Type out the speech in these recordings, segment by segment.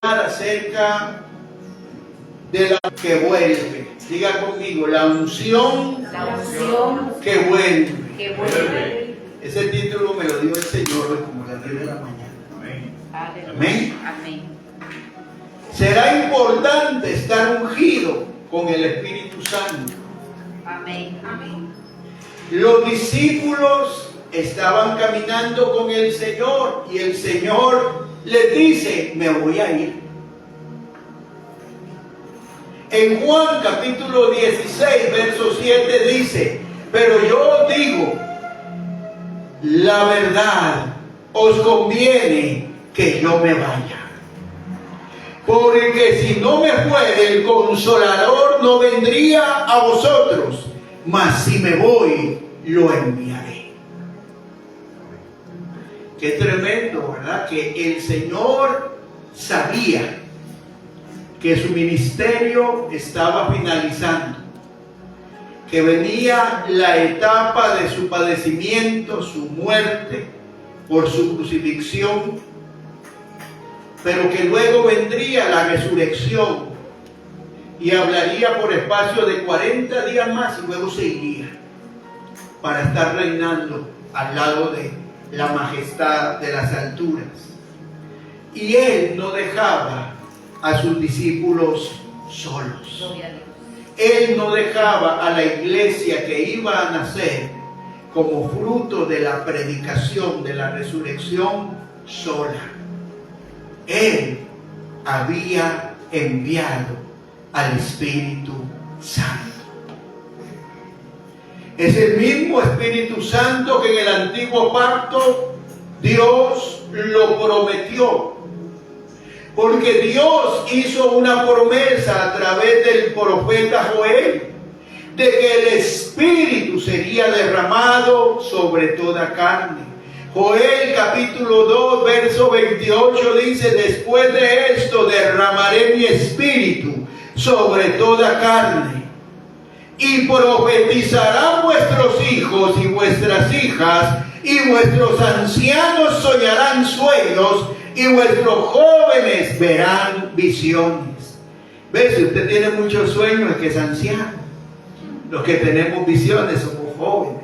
Acerca de la que vuelve. Diga conmigo, la unción que vuelve. Ese título me lo dio el Señor hoy como las 10 de la mañana. Amén. Amén. Será importante estar ungido con el Espíritu Santo. Amén. Amén. Los discípulos estaban caminando con el Señor y el Señor les dice: me voy a ir. En Juan capítulo 16, verso 7 dice: pero yo os digo la verdad, os conviene que yo me vaya. Porque si no me fuere, el Consolador no vendría a vosotros, mas si me voy, lo enviaré. Qué tremendo, ¿verdad? Que el Señor sabía que su ministerio estaba finalizando, que venía la etapa de su padecimiento, su muerte por su crucifixión, pero que luego vendría la resurrección y hablaría por espacio de 40 días más y luego se iría para estar reinando al lado de la majestad de las alturas. Y él no dejaba a sus discípulos solos. Él no dejaba a la iglesia que iba a nacer como fruto de la predicación de la resurrección sola. Él había enviado al Espíritu Santo. Es el mismo Espíritu Santo que en el antiguo pacto Dios lo prometió. Porque Dios hizo una promesa a través del profeta Joel de que el Espíritu sería derramado sobre toda carne. Joel capítulo 2 verso 28 dice: después de esto derramaré mi Espíritu sobre toda carne, y profetizarán vuestros hijos y vuestras hijas, y vuestros ancianos soñarán sueños, y vuestros jóvenes verán visiones. ¿Ves? Si usted tiene muchos sueños, es que es anciano. Los que tenemos visiones somos jóvenes.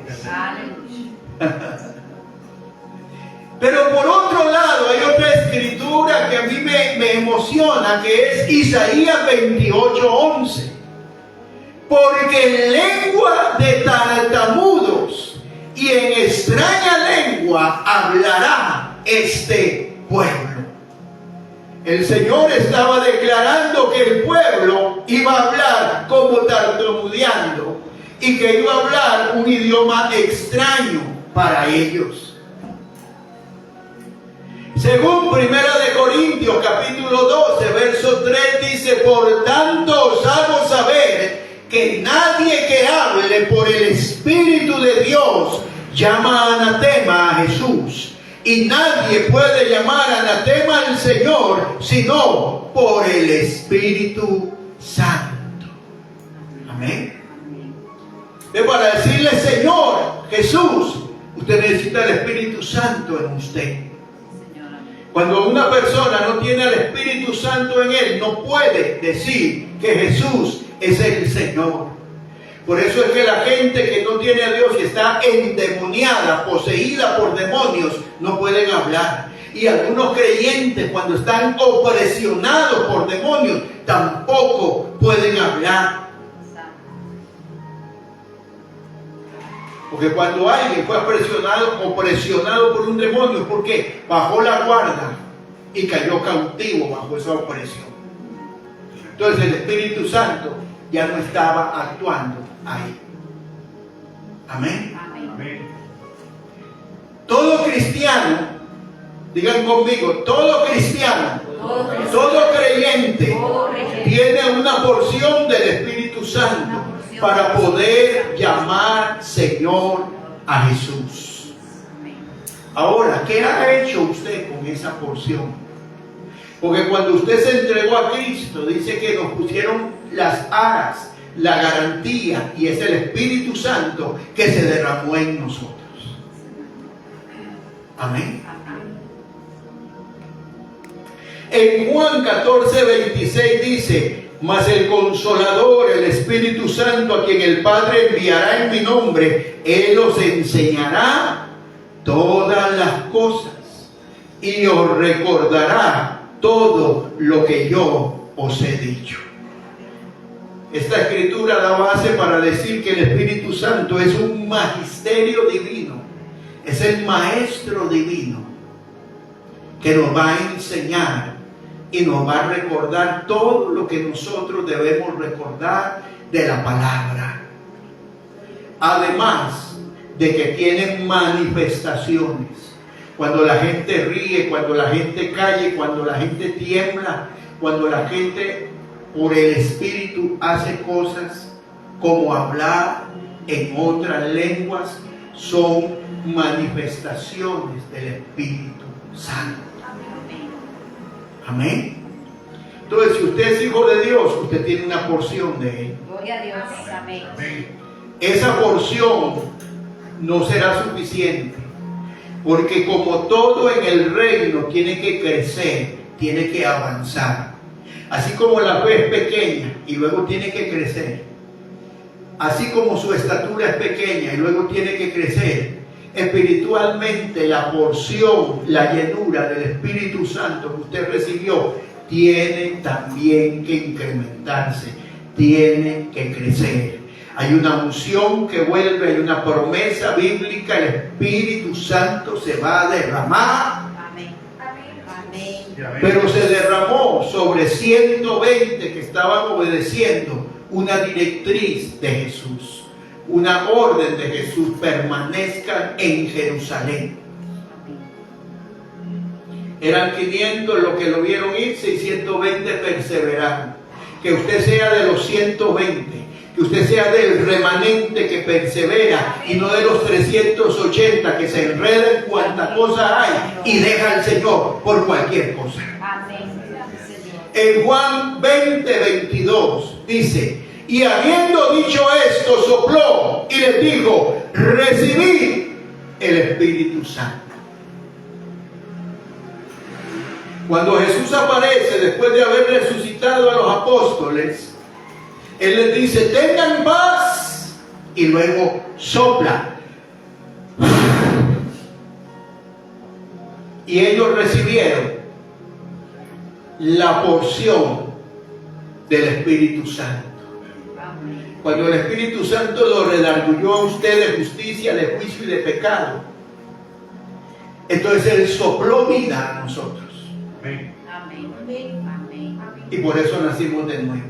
Pero por otro lado hay otra escritura que a mí me emociona, que es Isaías 28:11. Porque en lengua de tartamudos y en extraña lengua hablará este pueblo. El Señor estaba declarando que el pueblo iba a hablar como tartamudeando y que iba a hablar un idioma extraño para ellos. Según 1 Corintios capítulo 12 verso 3 dice: por tanto os hago saber que nadie que hable por el Espíritu de Dios llama anatema a Jesús, y nadie puede llamar anatema al Señor sino por el Espíritu Santo. Amén. Para decirle: Señor Jesús, usted necesita el Espíritu Santo en usted. Cuando una persona no tiene el Espíritu Santo en él, no puede decir que Jesús es el Señor. Por eso es que la gente que no tiene a Dios y está endemoniada, poseída por demonios, no pueden hablar. Y algunos creyentes, cuando están opresionados por demonios, tampoco pueden hablar. Porque cuando alguien fue opresionado por un demonio, ¿por qué? Bajó la guardia y cayó cautivo bajo esa opresión. Entonces el Espíritu Santo ya no estaba actuando ahí. Amén. Amén. Todo cristiano, digan conmigo, todo cristiano, todo creyente tiene una porción del Espíritu Santo para poder llamar Señor a Jesús. Ahora, ¿qué ha hecho usted con esa porción? Porque cuando usted se entregó a Cristo, dice que nos pusieron las aras, la garantía, y es el Espíritu Santo que se derramó en nosotros. Amén. En Juan 14:26 dice: mas el Consolador, el Espíritu Santo, a quien el Padre enviará en mi nombre, Él os enseñará todas las cosas y os recordará todo lo que yo os he dicho. Esta escritura da base para decir que el Espíritu Santo es un magisterio divino, es el maestro divino que nos va a enseñar y nos va a recordar todo lo que nosotros debemos recordar de la palabra. Además de que tienen manifestaciones. Cuando la gente ríe, cuando la gente calle, cuando la gente tiembla, cuando la gente por el Espíritu hace cosas como hablar en otras lenguas, son manifestaciones del Espíritu Santo. Amén. Entonces, si usted es hijo de Dios, usted tiene una porción de Él. Gloria a Dios. Amén. Esa porción no será suficiente, porque como todo en el reino tiene que crecer, tiene que avanzar. Así como la fe es pequeña y luego tiene que crecer, así como su estatura es pequeña y luego tiene que crecer, espiritualmente la porción, la llenura del Espíritu Santo que usted recibió tiene también que incrementarse, tiene que crecer. Hay una unción que vuelve, hay una promesa bíblica, el Espíritu Santo se va a derramar. Amén. Amén. Pero se derramó sobre 120 que estaban obedeciendo una directriz de Jesús, una orden de Jesús: permanezcan en Jerusalén. Eran 500 los que lo vieron irse y 120 perseveraron. Que usted sea de los 120, que usted sea del remanente que persevera y no de los 380 que se enredan cuanta cosa hay y deja al Señor por cualquier cosa. Amén. En Juan 20:22 dice: y habiendo dicho esto, sopló y les dijo: recibid el Espíritu Santo. Cuando Jesús aparece después de haber resucitado a los apóstoles, Él les dice: tengan paz, y luego sopla. Y ellos recibieron la porción del Espíritu Santo. Cuando el Espíritu Santo lo redarguyó a usted de justicia, de juicio y de pecado, entonces Él sopló vida a nosotros. Amén. Amén. Y por eso nacimos de nuevo.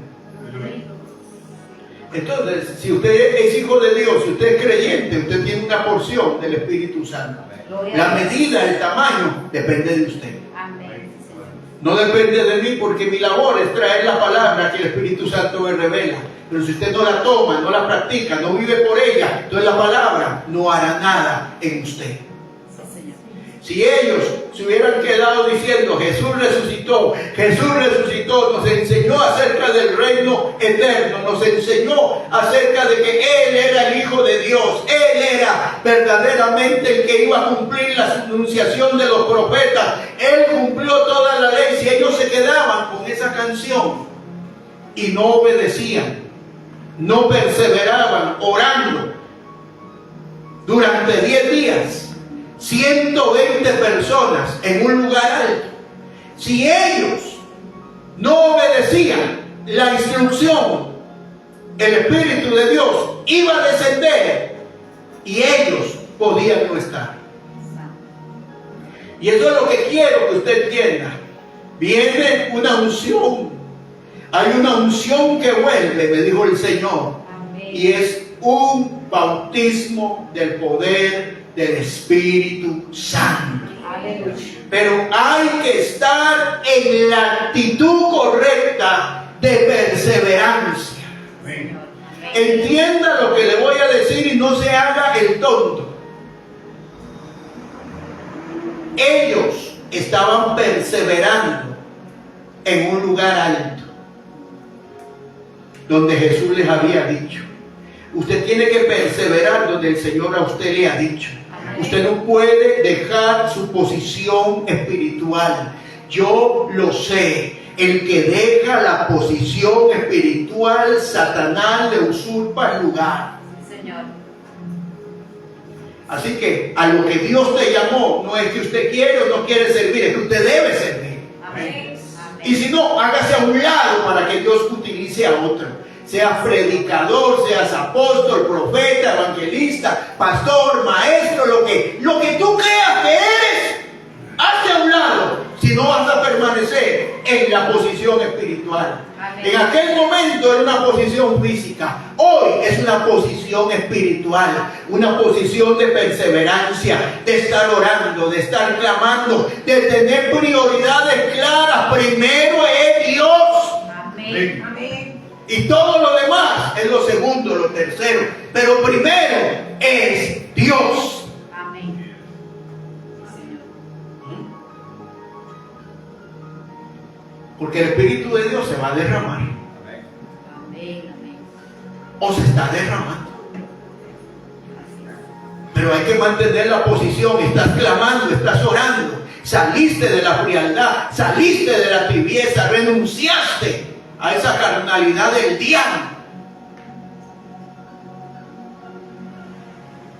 Entonces, si usted es hijo de Dios, si usted es creyente, usted tiene una porción del Espíritu Santo. La medida, el tamaño, depende de usted. Amén. No depende de mí, porque mi labor es traer la palabra que el Espíritu Santo me revela. Pero si usted no la toma, no la practica, no vive por ella, entonces la palabra no hará nada en usted. Si ellos se hubieran quedado diciendo: Jesús resucitó, nos enseñó acerca del reino eterno, nos enseñó acerca de que Él era el Hijo de Dios, Él era verdaderamente el que iba a cumplir la anunciación de los profetas, Él cumplió toda la ley. Si ellos se quedaban con esa canción y no obedecían, no perseveraban orando durante 10 días, 120 personas en un lugar alto, si ellos no obedecían la instrucción, el Espíritu de Dios iba a descender y ellos podían no estar. Y eso es lo que quiero que usted entienda. Viene una unción, hay una unción que vuelve, me dijo el Señor. Amén. Y es un bautismo del poder del Espíritu Santo. Aleluya. Pero hay que estar en la actitud correcta de perseverancia. Amén. Entienda lo que le voy a decir y no se haga el tonto. Ellos estaban perseverando en un lugar alto, donde Jesús les había dicho: usted tiene que perseverar donde el Señor a usted le ha dicho. Usted no puede dejar su posición espiritual. Yo lo sé. El que deja la posición espiritual, Satanás le usurpa el lugar. Señor. Así que a lo que Dios te llamó, no es que usted quiere o no quiere servir, es que usted debe servir. Amén. Y si no, hágase a un lado para que Dios utilice a otro. Seas predicador, seas apóstol, profeta, evangelista, pastor, maestro, lo que tú creas que eres, hazte a un lado. Si no, vas a permanecer en la posición espiritual. Amén. En aquel momento era una posición física. Hoy es una posición espiritual. Una posición de perseverancia, de estar orando, de estar clamando, de tener prioridades claras. Primero es Dios. Amén. Amén. Y todo lo demás es lo segundo, lo tercero. Pero primero es Dios. Amén. Porque el Espíritu de Dios se va a derramar. Amén. O se está derramando. Pero hay que mantener la posición. Estás clamando, estás orando. Saliste de la frialdad, saliste de la tibieza, renunciaste a esa carnalidad del diablo.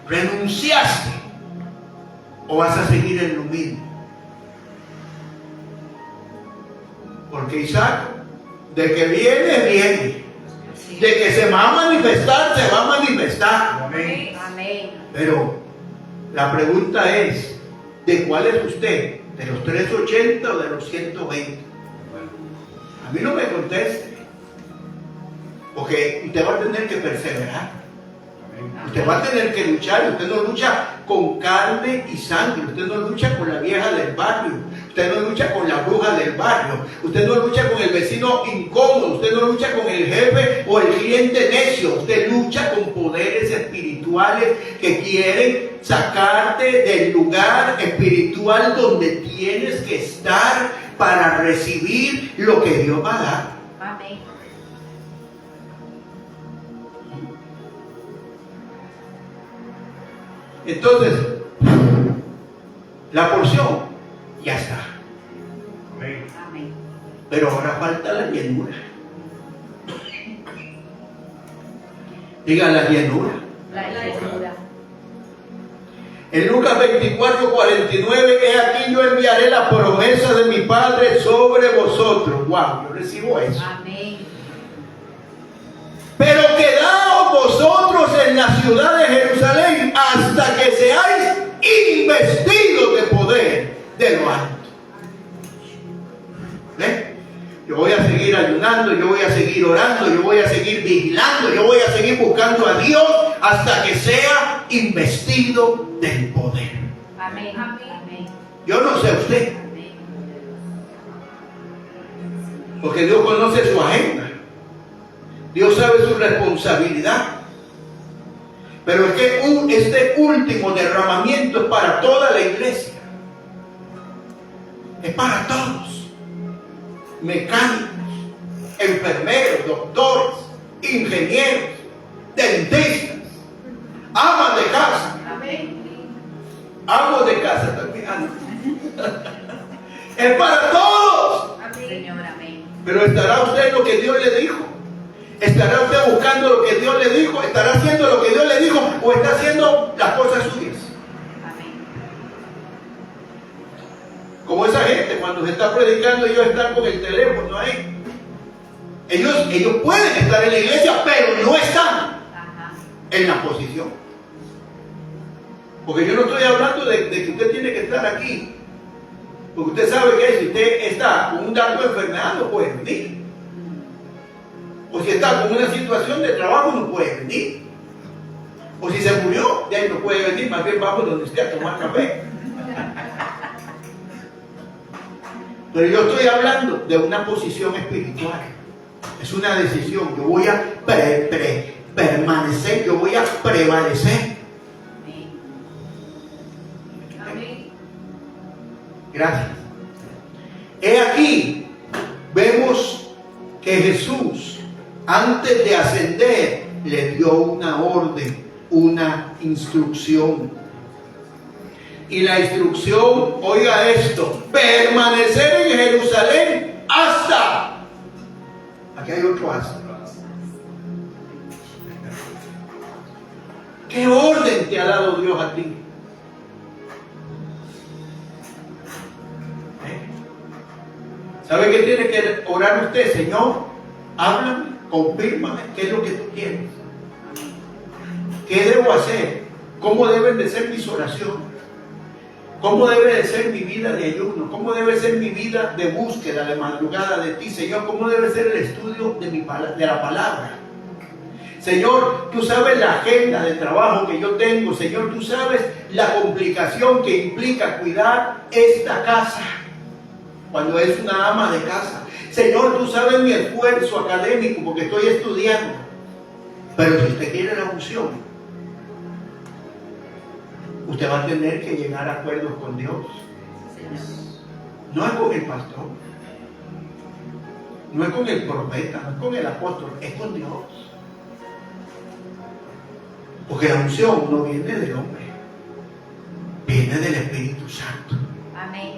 ¿Renunciaste? ¿O vas a seguir en lo mismo? Porque Isaac, de que viene, viene. De que se va a manifestar, se va a manifestar. Amén. Amén. Pero la pregunta es, ¿de cuál es usted? ¿De los 380 o de los 120? A mí no me conteste. Porque usted va a tener que perseverar. Usted va a tener que luchar. Usted no lucha con carne y sangre. Usted no lucha con la vieja del barrio. Usted no lucha con la bruja del barrio. Usted no lucha con el vecino incómodo. Usted no lucha con el jefe o el cliente necio. Usted lucha con poderes espirituales que quieren sacarte del lugar espiritual donde tienes que estar para recibir lo que Dios va a dar. Amén. Entonces, la porción ya está. Amén. Pero ahora falta la llenura. Diga la llenura. La llenura. En Lucas 24:49, he aquí yo enviaré la promesa de mi Padre sobre vosotros. Wow, yo recibo eso. Amén. Pero quedaos vosotros en la ciudad de Jerusalén hasta que seáis investidos de poder de lo alto. ¿Ven? Yo voy a seguir ayunando, yo voy a seguir orando, yo voy a seguir vigilando, yo voy a seguir buscando a Dios hasta que sea investido del poder. Amén. Amén. Yo no sé usted, Amén. porque Dios conoce su agenda. Dios sabe su responsabilidad. Pero es que este último derramamiento es para toda la iglesia. Es para todos. Mecánicos, enfermeros, doctores, ingenieros, dentistas, amas de casa. Amén. Amos de casa también. Es para todos. Amén. Señor, amén. Pero ¿estará usted en lo que Dios le dijo? ¿Estará usted buscando lo que Dios le dijo? ¿Estará haciendo lo que Dios le dijo? ¿O está haciendo las cosas suyas? Amén. Como esa gente cuando se está predicando, ellos están con el teléfono ahí. Ellos pueden estar en la iglesia, pero no están Ajá. en la posición. Porque yo no estoy hablando de que usted tiene que estar aquí. Porque usted sabe que si usted está con un dato de enfermedad, no puede venir. O si está con una situación de trabajo, no puede venir. O si se murió, de ahí no puede venir. Más bien vamos donde esté a tomar café. Pero yo estoy hablando de una posición espiritual. Es una decisión. Yo voy a permanecer, yo voy a prevalecer. Amén. Gracias. He aquí, vemos que Jesús, antes de ascender, le dio una orden, una instrucción. Y la instrucción, oiga esto, permanecer en Jerusalén hasta. Aquí hay otro hasta. ¿Qué orden te ha dado Dios a ti? ¿Sabe qué tiene que orar usted? Señor, háblame, confírmame, ¿qué es lo que tú quieres? ¿Qué debo hacer? ¿Cómo deben de ser mis oraciones? ¿Cómo debe de ser mi vida de ayuno? ¿Cómo debe ser mi vida de búsqueda, de madrugada de ti, Señor? ¿Cómo debe ser el estudio de la palabra? Señor, tú sabes la agenda de trabajo que yo tengo. Señor, tú sabes la complicación que implica cuidar esta casa cuando es una ama de casa. Señor, tú sabes mi esfuerzo académico porque estoy estudiando. Pero si usted quiere la unción, usted va a tener que llegar a acuerdos con Dios. No es con el pastor, no es con el profeta, no es con el apóstol, es con Dios. Porque la unción no viene del hombre, viene del Espíritu Santo. Amén.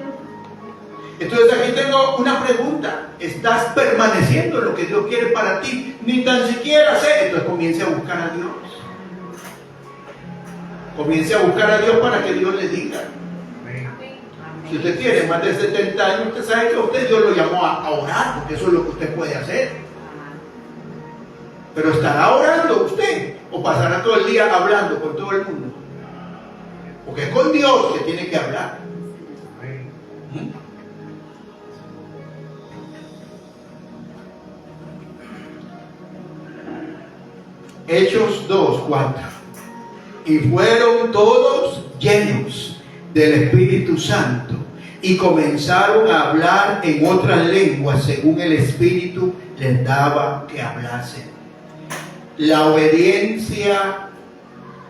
Entonces aquí tengo una pregunta. ¿Estás permaneciendo en lo que Dios quiere para ti? Ni tan siquiera sé. Entonces comience a buscar a Dios. Comience a buscar a Dios para que Dios le diga. Si usted tiene más de 70 años, usted sabe que a usted Dios lo llamó a orar, porque eso es lo que usted puede hacer. Pero ¿estará orando usted? ¿O pasará todo el día hablando con todo el mundo? Porque es con Dios que tiene que hablar. Hechos 2:4. Y fueron todos llenos del Espíritu Santo y comenzaron a hablar en otras lenguas según el Espíritu les daba que hablasen. La obediencia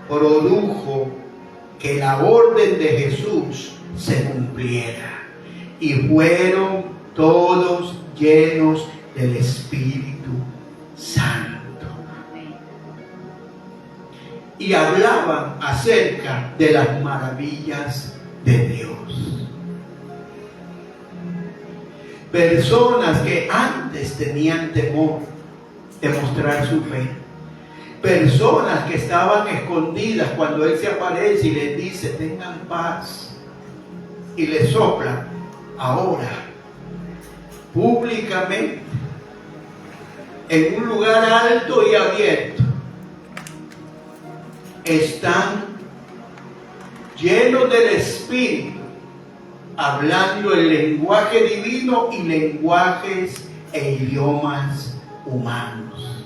produjo que la orden de Jesús se cumpliera y fueron todos llenos del Espíritu Santo. Y hablaban acerca de las maravillas de Dios. Personas que antes tenían temor de mostrar su fe. Personas que estaban escondidas cuando Él se aparece y les dice, tengan paz. Y les sopla, ahora, públicamente, en un lugar alto y abierto, están llenos del Espíritu, hablando el lenguaje divino y lenguajes e idiomas humanos.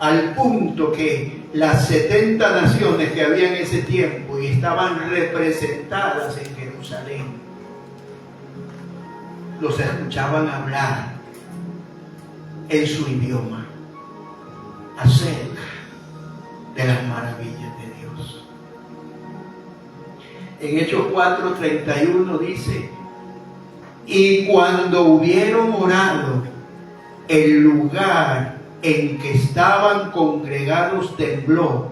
Al punto que las 70 naciones que había en ese tiempo y estaban representadas en Jerusalén, los escuchaban hablar en su idioma acerca de las maravillas de Dios. En Hechos 4:31 dice, y cuando hubieron orado, el lugar en que estaban congregados tembló,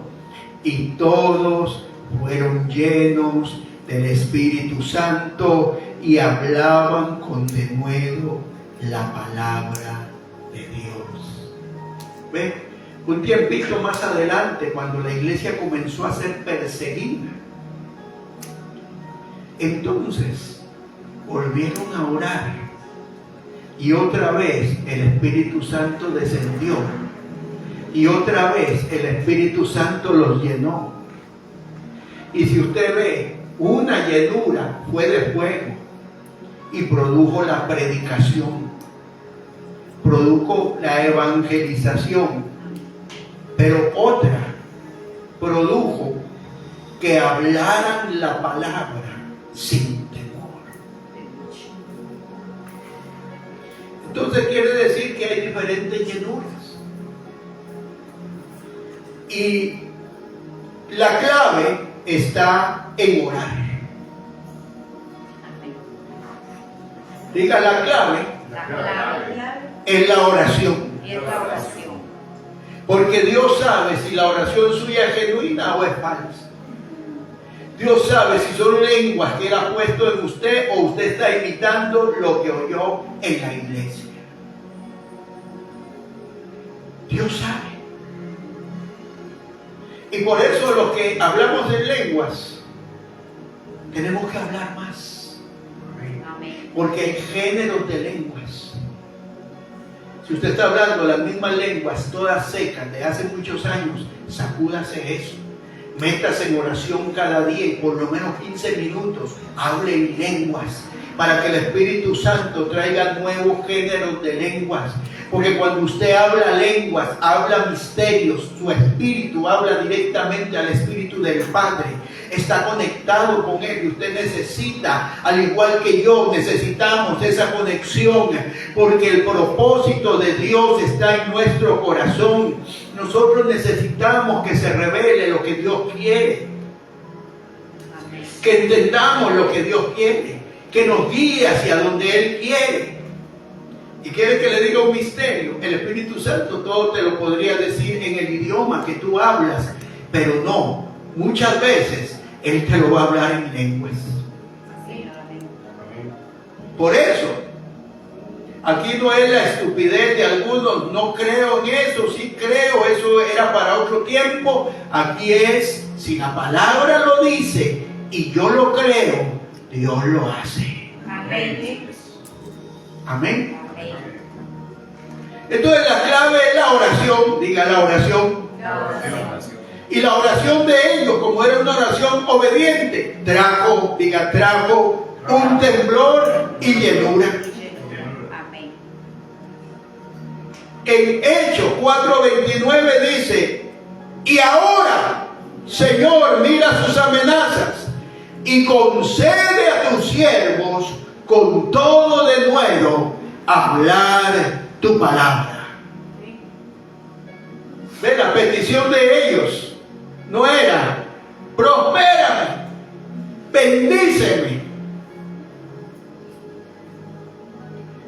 y todos fueron llenos del Espíritu Santo y hablaban con denuedo la palabra de Dios. ¿Ven? Un tiempito más adelante, cuando la iglesia comenzó a ser perseguida, entonces volvieron a orar y otra vez el Espíritu Santo descendió y otra vez el Espíritu Santo los llenó. Y si usted ve, una llenura fue de fuego y produjo la predicación, produjo la evangelización, pero otra produjo que hablaran la palabra sin temor. Entonces quiere decir que hay diferentes llenuras. Y la clave está en orar. Diga, la clave es la oración. Porque Dios sabe si la oración suya es genuina o es falsa. Dios sabe si son lenguas que Él ha puesto en usted o usted está imitando lo que oyó en la iglesia. Dios sabe. Y por eso los que hablamos en lenguas tenemos que hablar más. Amén. Porque hay géneros de lenguas. Si usted está hablando las mismas lenguas, todas secas, de hace muchos años, sacúdase eso. Métase en oración cada día y por lo menos 15 minutos hable en lenguas para que el Espíritu Santo traiga nuevos géneros de lenguas. Porque cuando usted habla lenguas, habla misterios, su espíritu habla directamente al Espíritu del Padre. Está conectado con Él y usted necesita, al igual que yo, necesitamos esa conexión. Porque el propósito de Dios está en nuestro corazón. Nosotros necesitamos que se revele lo que Dios quiere. Amén. Que entendamos lo que Dios quiere. Que nos guíe hacia donde Él quiere. Y quiere que le diga un misterio. El Espíritu Santo todo te lo podría decir en el idioma que tú hablas, pero no. Muchas veces Él te lo va a hablar en lenguas. Amén. Por eso, aquí no es la estupidez de algunos. No creo en eso, sí creo, eso era para otro tiempo. Aquí es, si la palabra lo dice y yo lo creo, Dios lo hace. Amén. Amén. Amén. Entonces la clave es la oración. Diga la oración. Y la oración de ellos, como era una oración obediente, trajo un temblor y llenura. Amén. En Hechos 4:29 dice: y ahora, Señor, mira sus amenazas y concede a tus siervos con todo denuedo hablar tu palabra. ¿Ve? La petición de ellos no era: prospérame, bendíceme,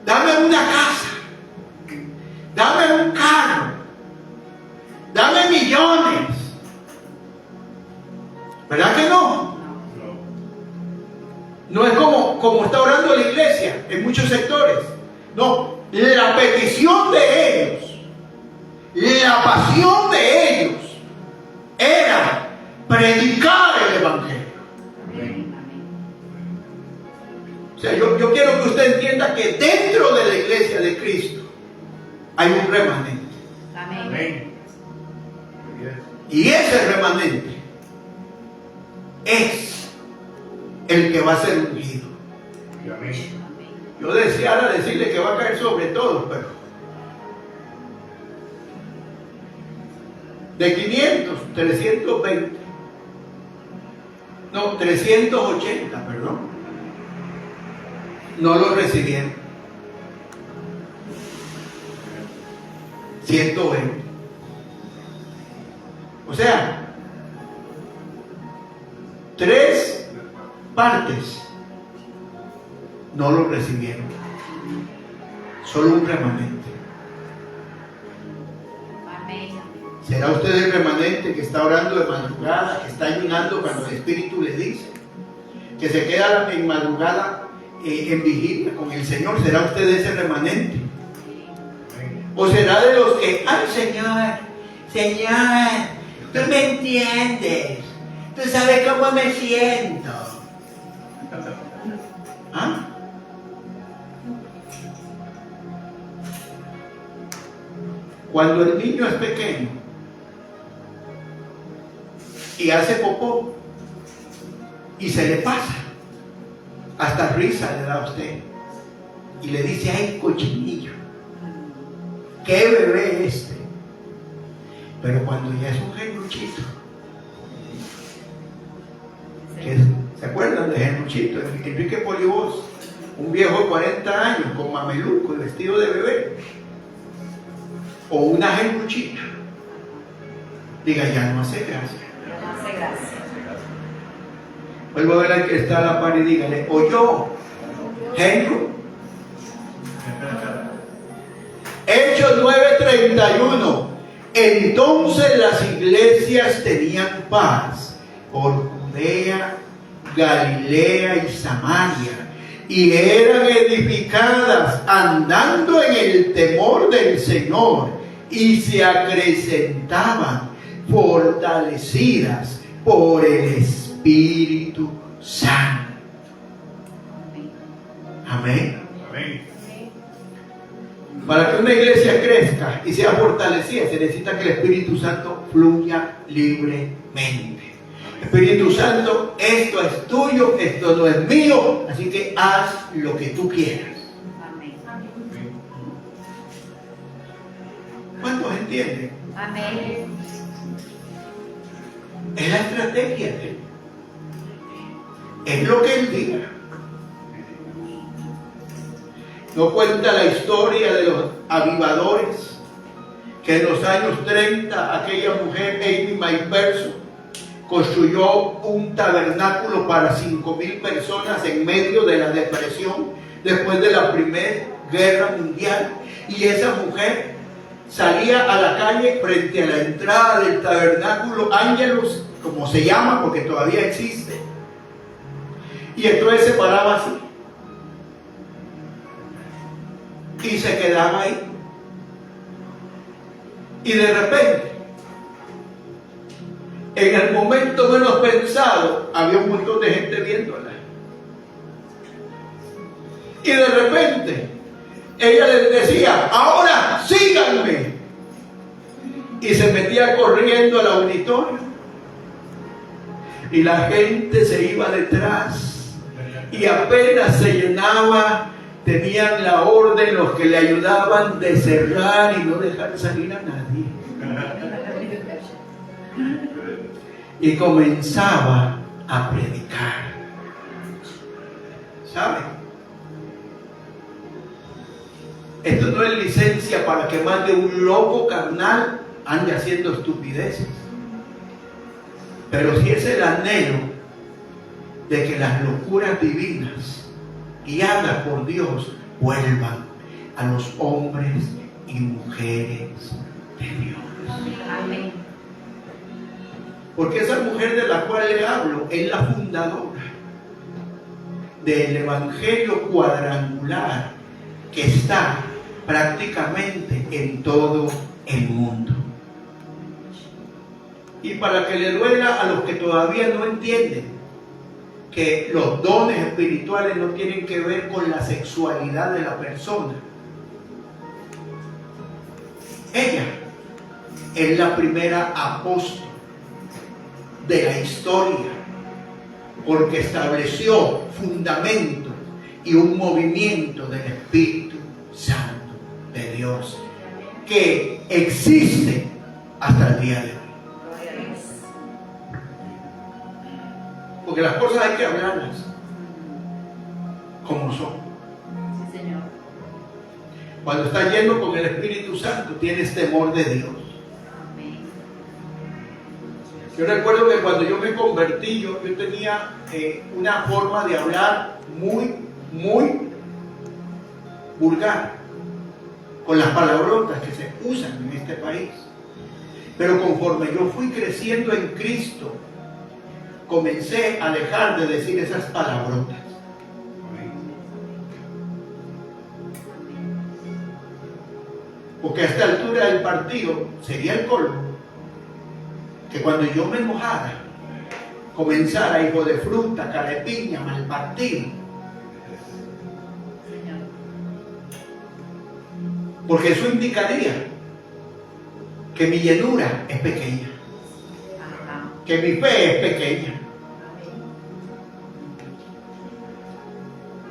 dame una casa, dame un carro, dame millones. ¿Verdad que no? No es como está orando la iglesia en muchos sectores. No, la petición de ellos, la pasión de ellos era predicar el Evangelio. Amén. O sea, yo quiero que usted entienda que dentro de la iglesia de Cristo hay un remanente. Amén. Y ese remanente es el que va a ser ungido. Yo deseara decirle que va a caer sobre todos, pero de 500, 320, no, 380, perdón, no lo recibieron. 120. O sea, 3 partes no lo recibieron. Solo un remanente. Amén. ¿Será usted el remanente que está orando de madrugada, que está ayunando cuando el Espíritu le dice? Que se queda en madrugada en vigilia con el Señor. ¿Será usted ese remanente? ¿O será de los que, ay Señor, tú me entiendes, tú sabes cómo me siento? ¿Ah? Cuando el niño es pequeño y hace popó y se le pasa, hasta risa le da a usted y le dice: ay, cochinillo, qué bebé este. Pero cuando ya es un genuchito, ¿se acuerdan de genuchito? Enrique Polibos, un viejo de 40 años con mameluco y vestido de bebé, o una genuchita, diga, ya no hace gracia. No hace gracia. Vuelvo a ver al que está a la par y dígale: o yo, Henry. Hechos 9:31. Entonces las iglesias tenían paz por Judea Galilea y Samaria, y eran edificadas andando en el temor del Señor, y se acrecentaban fortalecidas por el Espíritu Santo. Amén. Amén. Para que una iglesia crezca y sea fortalecida, se necesita que el Espíritu Santo fluya libremente. Espíritu Santo, esto es tuyo, esto no es mío, así que haz lo que tú quieras. Amén. ¿Cuántos entienden? Amén. Es la estrategia de Él. Es lo que Él diga. No cuenta la historia de los avivadores que en los años 30 aquella mujer, Amy McPherson, construyó un tabernáculo para 5,000 personas en medio de la depresión después de la Primera Guerra Mundial. Y esa mujer salía a la calle frente a la entrada del tabernáculo Ángelos, como se llama porque todavía existe, y entonces se paraba así y se quedaba ahí, y de repente, en el momento menos pensado, había un montón de gente viéndola, y de repente ella les decía: ahora síganme, y se metía corriendo al auditorio y la gente se iba detrás, y apenas se llenaba, tenían la orden los que le ayudaban de cerrar y no dejar salir a nadie, y comenzaba a predicar. ¿Saben? Esto no es licencia para que más de un loco carnal ande haciendo estupideces, pero sí es el anhelo de que las locuras divinas guiadas por Dios vuelvan a los hombres y mujeres de Dios. Amén. Porque esa mujer de la cual le hablo es la fundadora del Evangelio cuadrangular que está prácticamente en todo el mundo. Y para que le duela a los que todavía no entienden que los dones espirituales no tienen que ver con la sexualidad de la persona, ella es la primera apóstol de la historia, porque estableció fundamentos y un movimiento del Espíritu Santo de Dios que existe hasta el día de hoy. Gloria a Dios. Porque las cosas hay que hablarlas como son. Sí, Señor. Cuando estás lleno con el Espíritu Santo, tienes temor de Dios. Amén. Yo recuerdo que cuando yo me convertí, yo tenía una forma de hablar muy vulgar, con las palabrotas que se usan en este país. Pero conforme yo fui creciendo en Cristo, comencé a dejar de decir esas palabrotas. Porque a esta altura del partido sería el colmo que cuando yo me enojara, comenzara hijo de fruta, carepiña, mal partido. Señor. Porque eso indicaría que mi llenura es pequeña, Ajá. que mi fe es pequeña. Amén.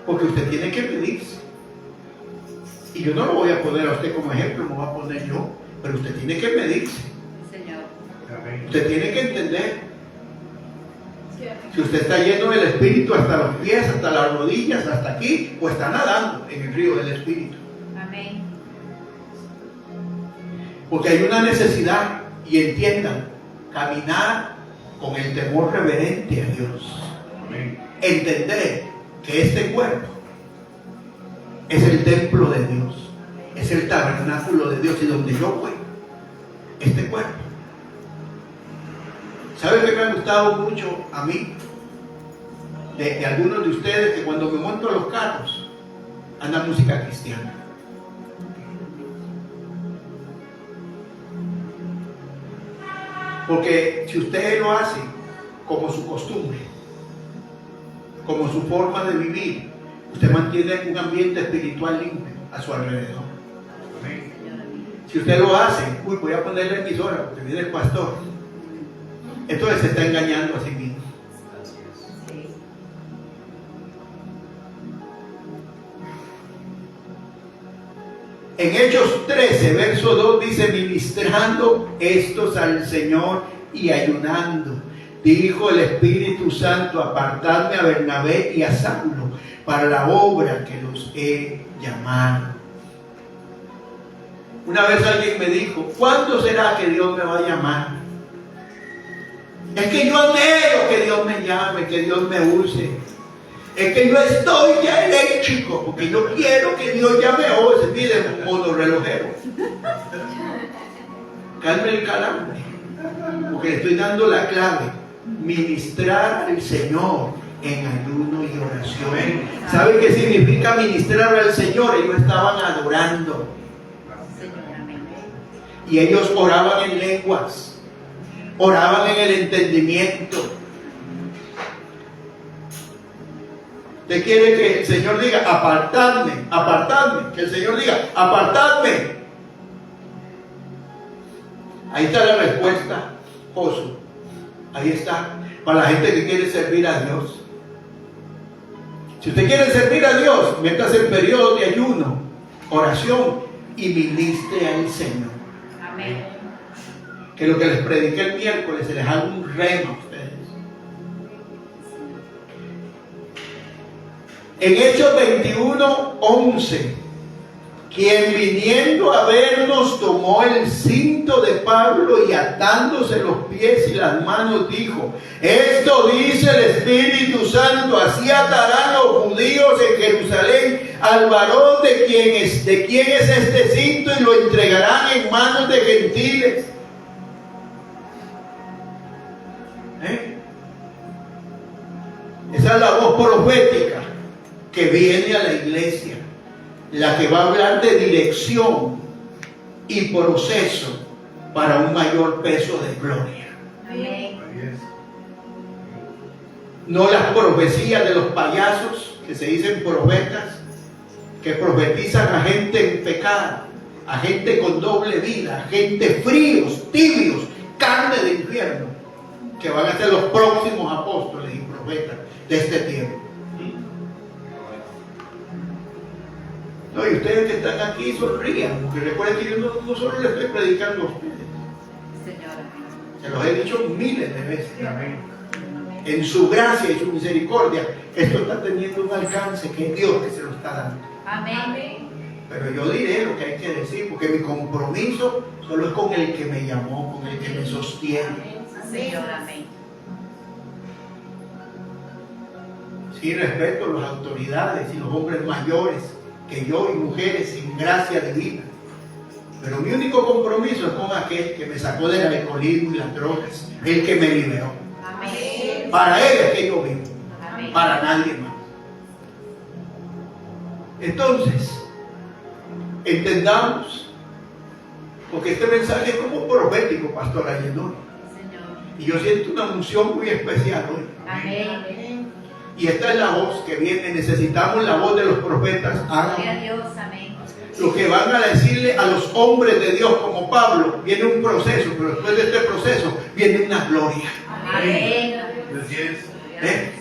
Porque usted tiene que medirse. Y yo no lo voy a poner a usted como ejemplo, me voy a poner yo, pero usted tiene que medirse. Sí, Señor. Usted tiene que entender si usted está lleno del Espíritu hasta los pies, hasta las rodillas, hasta aquí, o está nadando en el río del Espíritu. Amén. Porque hay una necesidad, y entiendan, caminar con el temor reverente a Dios. Entender que este cuerpo es el templo de Dios, es el tabernáculo de Dios, y donde yo voy, este cuerpo. ¿Sabe qué me ha gustado mucho a mí? de algunos de ustedes que cuando me monto a los carros anda música cristiana. Porque si usted lo hace como su costumbre, como su forma de vivir, usted mantiene un ambiente espiritual limpio a su alrededor. Amén. Si usted lo hace, voy a poner la emisora porque viene el pastor, entonces se está engañando a sí mismo. En Hechos 13, verso 2 dice: ministrando estos al Señor y ayunando, dijo el Espíritu Santo: apartadme a Bernabé y a Saulo para la obra que los he llamado. Una vez alguien me dijo: ¿cuándo será que Dios me va a llamar? Es que yo anhelo que Dios me llame, que Dios me use. Es que yo estoy ya eléctrico, porque yo quiero que Dios llame hoy. Se pide un modo relojero. Calme el calambre, porque le estoy dando la clave: ministrar al Señor en ayuno y oración. ¿Sabe qué significa ministrar al Señor? Ellos estaban adorando. Y ellos oraban en lenguas, oraban en el entendimiento. Usted quiere que el Señor diga: apartadme, apartadme. Que el Señor diga: apartadme. Ahí está la respuesta, Josué. Ahí está, para la gente que quiere servir a Dios. Si usted quiere servir a Dios, métase en periodo de ayuno, oración y ministre al Señor. Amén. Que lo que les prediqué el miércoles se les haga un rema a ustedes. En Hechos 21:11, quien viniendo a vernos tomó el cinto de Pablo y atándose los pies y las manos dijo: esto dice el Espíritu Santo, así atarán los judíos en Jerusalén al varón de quién es este cinto y lo entregarán en manos de gentiles. Esa es la voz profética que viene a la iglesia, la que va a hablar de dirección y proceso para un mayor peso de gloria. Amén. No las profecías de los payasos que se dicen profetas, que profetizan a gente en pecado, a gente con doble vida, a gente fríos, tibios, carne de infierno, que van a ser los próximos apóstoles y profetas de este tiempo. No, y ustedes que están aquí sonrían, porque recuerden que yo no solo les estoy predicando a ustedes. Señor. Se los he dicho miles de veces. En su gracia y su misericordia, esto está teniendo un alcance que es Dios que se lo está dando. Amén. Pero yo diré lo que hay que decir, porque mi compromiso solo es con el que me llamó, con el que me sostiene. Señor, amén. Sí, respeto a las autoridades y los hombres mayores que yo y mujeres sin gracia divina. Pero mi único compromiso es con aquel que me sacó del alcoholismo y las drogas, el que me liberó. Amén. Para él es que yo vivo, Amén. para nadie más. Entonces, entendamos, porque este mensaje es como profético, Pastor Ayenor. Señor. Y yo siento una unción muy especial hoy. Amén. Y esta es la voz que viene. Necesitamos la voz de los profetas. Gloria a Dios, amén. Los que van a decirle a los hombres de Dios, como Pablo, viene un proceso, pero después de este proceso viene una gloria. Amén.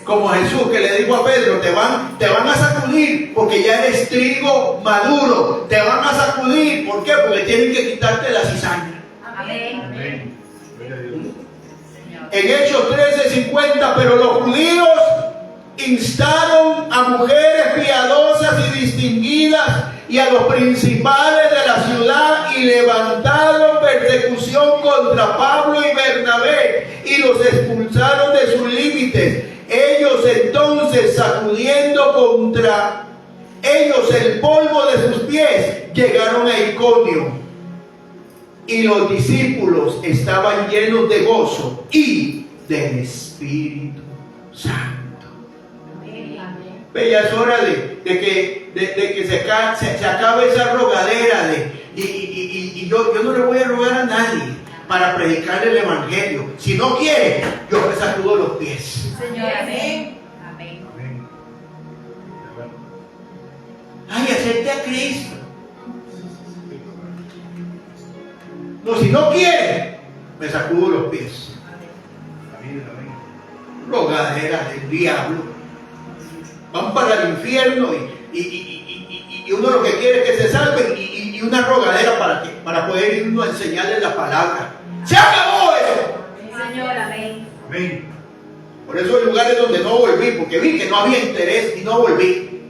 Como Jesús que le dijo a Pedro: te van a sacudir porque ya eres trigo maduro. Te van a sacudir, ¿por qué? Porque tienen que quitarte la cizaña. Amén. En Hechos 13:50, pero los judíos instaron a mujeres piadosas y distinguidas y a los principales de la ciudad y levantaron persecución contra Pablo y Bernabé y los expulsaron de sus límites. Ellos entonces, sacudiendo contra ellos el polvo de sus pies, llegaron a Iconio, y los discípulos estaban llenos de gozo y del Espíritu Santo. Ve, ya es hora de que se acabe esa rogadera y yo no le voy a rogar a nadie para predicarle el evangelio. Si no quiere, yo me sacudo los pies. Señor, amén. Amén. Ay, acepte a Cristo. No, si no quiere, me sacudo los pies. Rogadera del diablo. Van para el infierno y uno lo que quiere es que se salven y una rogadera para poder irnos a enseñarles la palabra. ¡Se acabó eso! Señor, amén. Amén. Por eso hay lugares donde no volví, porque vi que no había interés y no volví.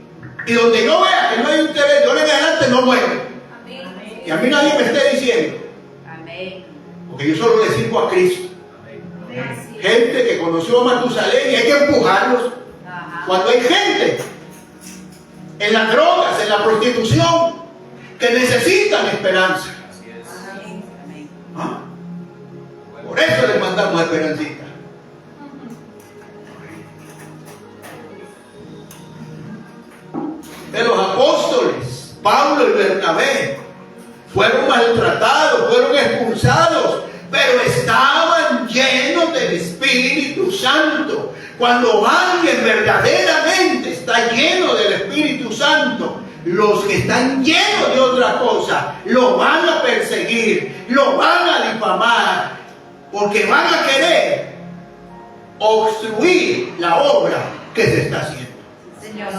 Y donde no vea que no hay interés, yo en adelante no muero. Amén. Y a mí nadie me esté diciendo, Amén. porque yo solo le sirvo a Cristo. Amén. Gente que conoció a Matusalén y hay que empujarlos. Ajá. Cuando hay gente en las drogas, en la prostitución, que necesitan esperanza. Amén. Amén. ¿Ah? Por eso les mandamos Esperancita. De los apóstoles, Pablo y Bernabé, fueron maltratados, fueron expulsados, pero estaban llenos del Espíritu Santo. Cuando alguien verdaderamente está lleno del Espíritu Santo, los que están llenos de otra cosa, lo van a perseguir, lo van a difamar, porque van a querer obstruir la obra que se está haciendo. Señor.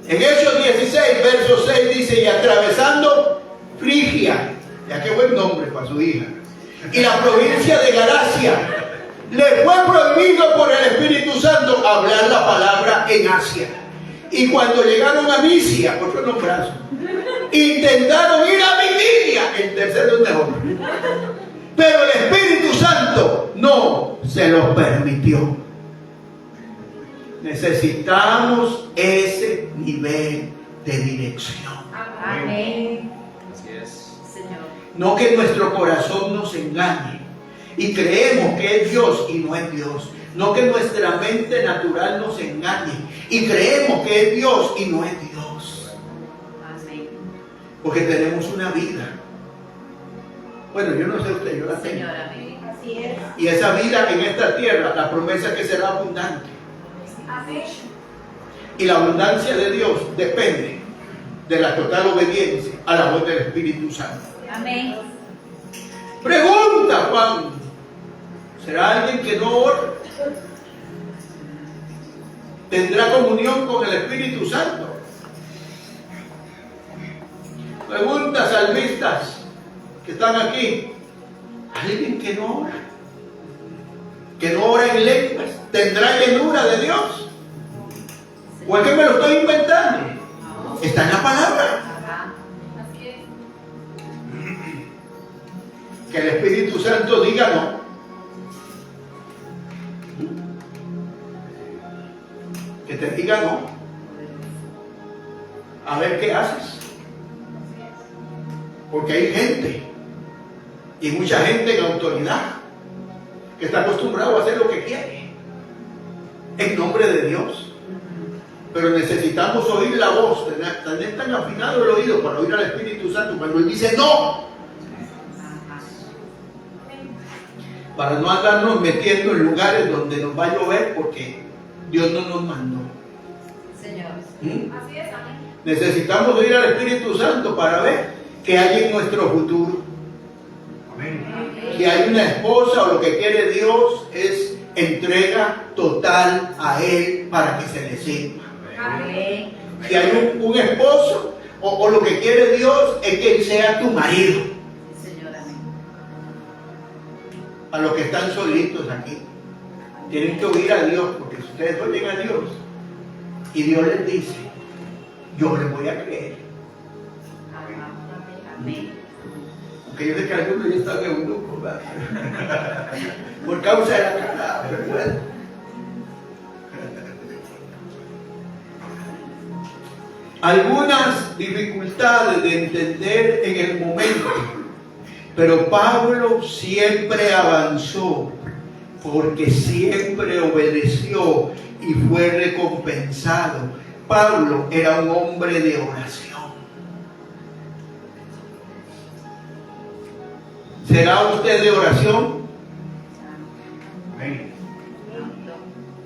En Hechos 16, verso 6 dice, y atravesando Frigia, ya que buen nombre para su hija, y la provincia de Galacia, le fue prohibido por el Espíritu Santo hablar la palabra en Asia. Y cuando llegaron a Misia, otro nombrazo, intentaron ir a Bitinia, el tercero es mejor, pero el Espíritu Santo no se los permitió. Necesitamos ese nivel de dirección. Amén. Así es. Señor. No que nuestro corazón nos engañe y creemos que es Dios y no es Dios. No que nuestra mente natural nos engañe y creemos que es Dios y no es Dios. Amén. Porque tenemos una vida. Bueno, yo no sé usted, yo la tengo. Señor, amén. Así es. Y esa vida en esta tierra, la promesa es que será abundante. Amén. Y la abundancia de Dios depende de la total obediencia a la voz del Espíritu Santo. Amén. Pregunta, Juan. ¿Será alguien que no ora? ¿Tendrá comunión con el Espíritu Santo? Preguntas salmistas que están aquí. ¿Alguien que no ora? ¿Que no ora en lenguas? ¿Tendrá llenura de Dios? ¿O es que me lo estoy inventando? Está en la palabra. Ajá. Así es. Que el Espíritu Santo diga no. Que te diga no. A ver qué haces. Porque hay gente, y mucha gente en autoridad, que está acostumbrado a hacer lo que quiere, en nombre de Dios. Pero necesitamos oír la voz, tener tan afinado el oído para oír al Espíritu Santo cuando Él dice no. Para no andarnos metiendo en lugares donde nos va a llover porque Dios no nos mandó. Señor. Así es, amén. Necesitamos oír al Espíritu Santo para ver qué hay en nuestro futuro. Amén. Si hay una esposa o lo que quiere Dios es entrega total a Él para que se le sirva. Amén. Si hay un esposo o lo que quiere Dios es que Él sea tu marido. Señor, amén. A los que están solitos aquí, tienen que oír a Dios, porque si ustedes oyen a Dios y Dios les dice, yo les voy a creer. Amén. Aunque yo sé que algunos ya están en un grupo, ¿verdad? Por causa de la cara, pero bueno. Algunas dificultades de entender en el momento, pero Pablo siempre avanzó, porque siempre obedeció y fue recompensado. Pablo era un hombre de oración. ¿Será usted de oración? Amén.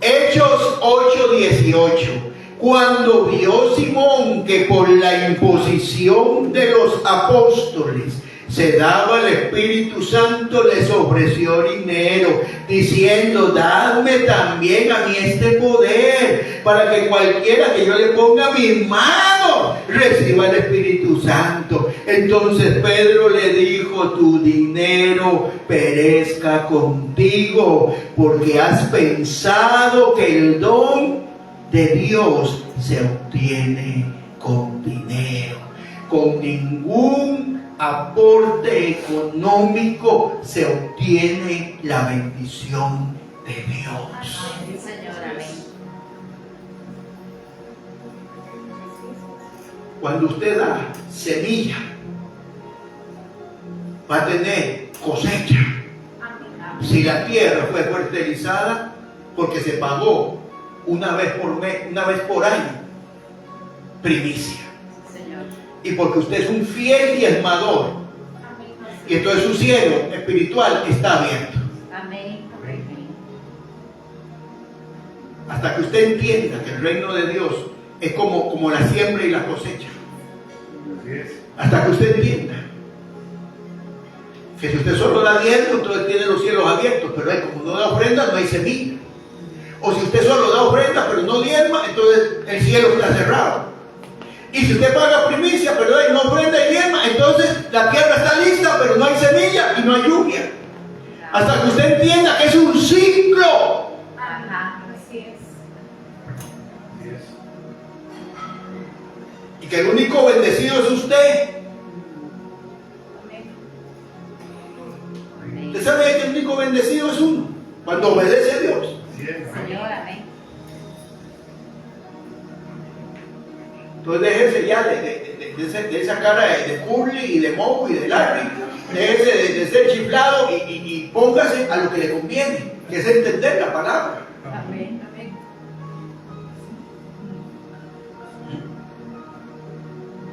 Hechos 8:18. Cuando vio Simón que por la imposición de los apóstoles se daba el Espíritu Santo, les ofreció dinero, diciendo: dadme también a mí este poder, para que cualquiera que yo le ponga mis manos reciba el Espíritu Santo. Entonces Pedro le dijo: tu dinero perezca contigo, porque has pensado que el don de Dios se obtiene con dinero. Con ningún aporte económico se obtiene la bendición de Dios. Sí, Señor, amén. Cuando usted da semilla, va a tener cosecha. Si la tierra fue fertilizada, porque se pagó una vez por mes, una vez por año, primicia. Señor. Y porque usted es un fiel diezmador, y entonces su cielo espiritual está abierto. Amén. Hasta que usted entienda que el reino de Dios es como la siembra y la cosecha. Así es. Hasta que usted entienda que si usted solo da diezmo, entonces tiene los cielos abiertos, pero como no da ofrenda, no hay semilla. O si usted solo da ofrenda pero no diezma, entonces el cielo está cerrado. Y si usted paga primicia pero no ofrenda y diezma, entonces la tierra está lista pero no hay semilla y no hay lluvia. Hasta que usted entienda que es un ciclo. Ajá, así es. Así es. Y que el único bendecido es usted. Amén. Usted sabe que el único bendecido es uno, cuando obedece a Dios. Así es. Señor, amén. Entonces déjese ya de esa cara de Curly y de Moe y de Larry, déjese de ser chiflado y póngase a lo que le conviene, que es entender la palabra. Amén. Amén.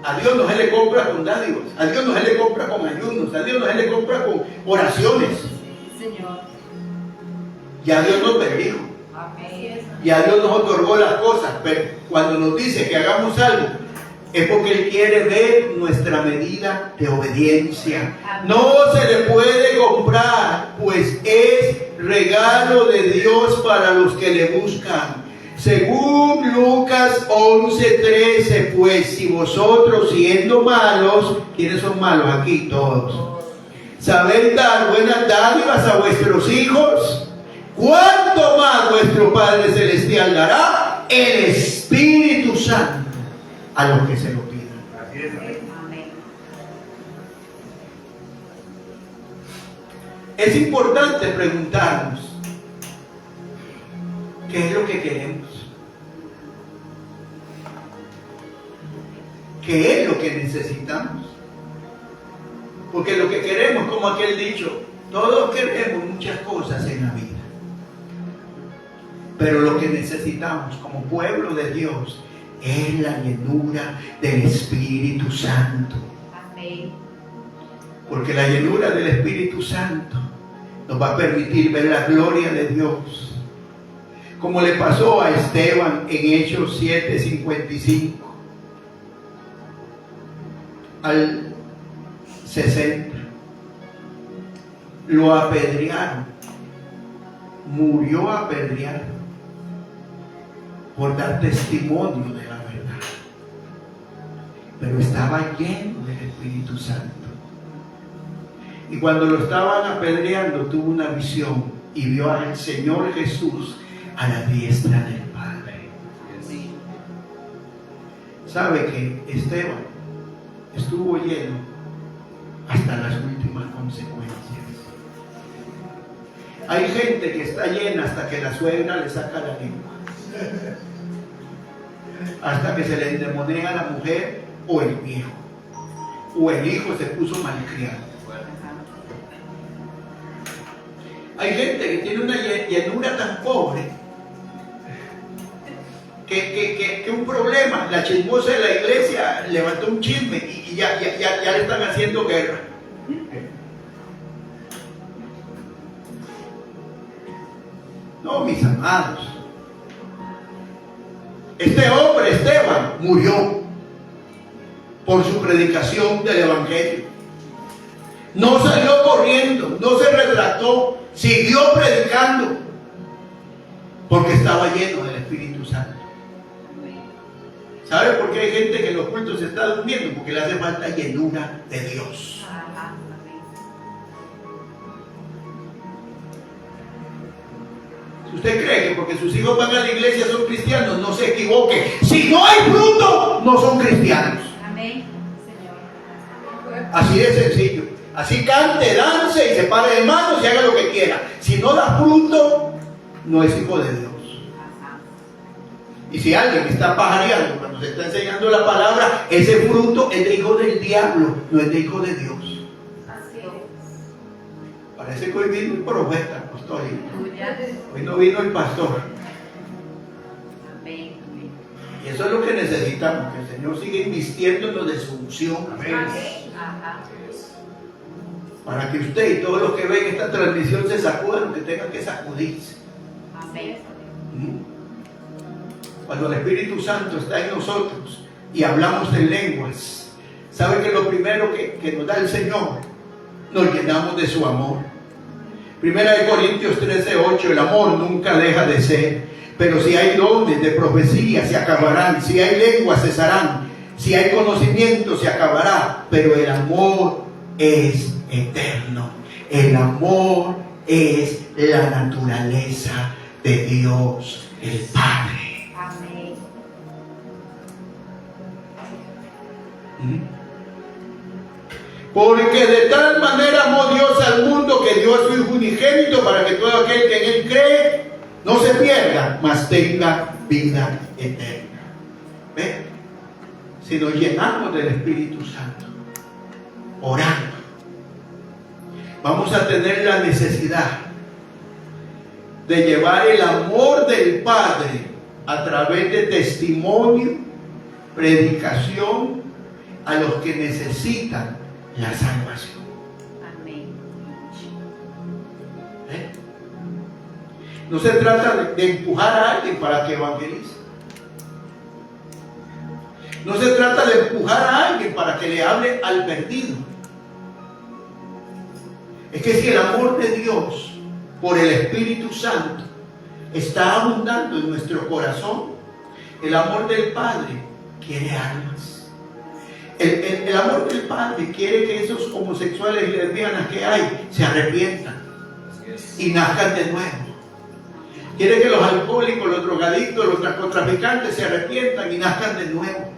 A Dios no se le compra con dádivas, a Dios no se le compra con ayunos, a Dios no se le compra con oraciones. Señor. Ya Dios nos bendijo, Amén. ya Dios nos otorgó las cosas, pero cuando nos dice que hagamos algo, es porque Él quiere ver nuestra medida de obediencia. No se le puede comprar, pues es regalo de Dios para los que le buscan. Según Lucas 11:13, pues si vosotros siendo malos, ¿quiénes son malos aquí? Todos. ¿Sabéis dar buenas dádivas a vuestros hijos? ¿Cuánto más vuestro Padre Celestial dará el Espíritu Santo a los que se lo pidan? Así es. Amén. Amén. Es importante preguntarnos qué es lo que queremos, qué es lo que necesitamos, porque lo que queremos, como aquel dicho, todos queremos muchas cosas en la vida, pero lo que necesitamos como pueblo de Dios es la llenura del Espíritu Santo. Amén. Porque la llenura del Espíritu Santo nos va a permitir ver la gloria de Dios. Como le pasó a Esteban en Hechos 7:55 al 60. Lo apedrearon. Murió apedreado por dar testimonio de la verdad. Pero estaba lleno del Espíritu Santo. Y cuando lo estaban apedreando, tuvo una visión y vio al Señor Jesús a la diestra del Padre. ¿Sabe que Esteban estuvo lleno hasta las últimas consecuencias? Hay gente que está llena hasta que la suegra le saca la lengua, hasta que se le endemonea a la mujer o el viejo, o el hijo se puso malcriado. Hay gente que tiene una llenura tan pobre que un problema, la chismosa de la iglesia levantó un chisme y ya le están haciendo guerra. No, mis amados. Este hombre, Esteban, murió por su predicación del Evangelio. No salió corriendo, no se retractó, siguió predicando porque estaba lleno del Espíritu Santo. ¿Sabe por qué hay gente que en los cultos se está durmiendo? Porque le hace falta llenura de Dios. Ajá. Si usted cree que porque sus hijos van a la iglesia son cristianos, no se equivoque. Si no hay fruto, no son cristianos. Amén. Señor. Así de sencillo. Así cante, dance y se pare de manos y haga lo que quiera. Si no da fruto, no es hijo de Dios. Ajá. Y si alguien está pajareando cuando se está enseñando la palabra, ese fruto es de hijo del diablo, no es de hijo de Dios. Así es. Parece que hoy vino el profeta apostólico. Aleluya. Hoy no vino el pastor. Amén. Y eso es lo que necesitamos, que el Señor siga invistiéndonos de su unción. Amén. Ajá. Para que usted y todos los que ven esta transmisión se sacudan, que tengan que sacudirse. Amén. Cuando el Espíritu Santo está en nosotros y hablamos en lenguas, ¿sabe que lo primero que nos da el Señor? Nos llenamos de su amor. Primera de Corintios 13:8, el amor nunca deja de ser, pero si hay dones de profecía se acabarán, si hay lenguas cesarán, si hay conocimiento se acabará, pero el amor es eterno. El amor es la naturaleza de Dios el Padre. Amén. Porque de tal manera amó Dios al mundo que dio a su Hijo unigénito para que todo aquel que en él cree no se pierda, mas tenga vida eterna. ¿Ve? Si nos llenamos del Espíritu Santo, orando, vamos a tener la necesidad de llevar el amor del Padre a través de testimonio, predicación a los que necesitan la salvación. Amén. No se trata de empujar a alguien para que evangelice. No se trata de empujar a alguien para que le hable al perdido. Es que si el amor de Dios por el Espíritu Santo está abundando en nuestro corazón, el amor del Padre quiere almas. El amor del Padre quiere que esos homosexuales y lesbianas que hay se arrepientan y nazcan de nuevo. Quiere que los alcohólicos, los drogadictos, los narcotraficantes se arrepientan y nazcan de nuevo.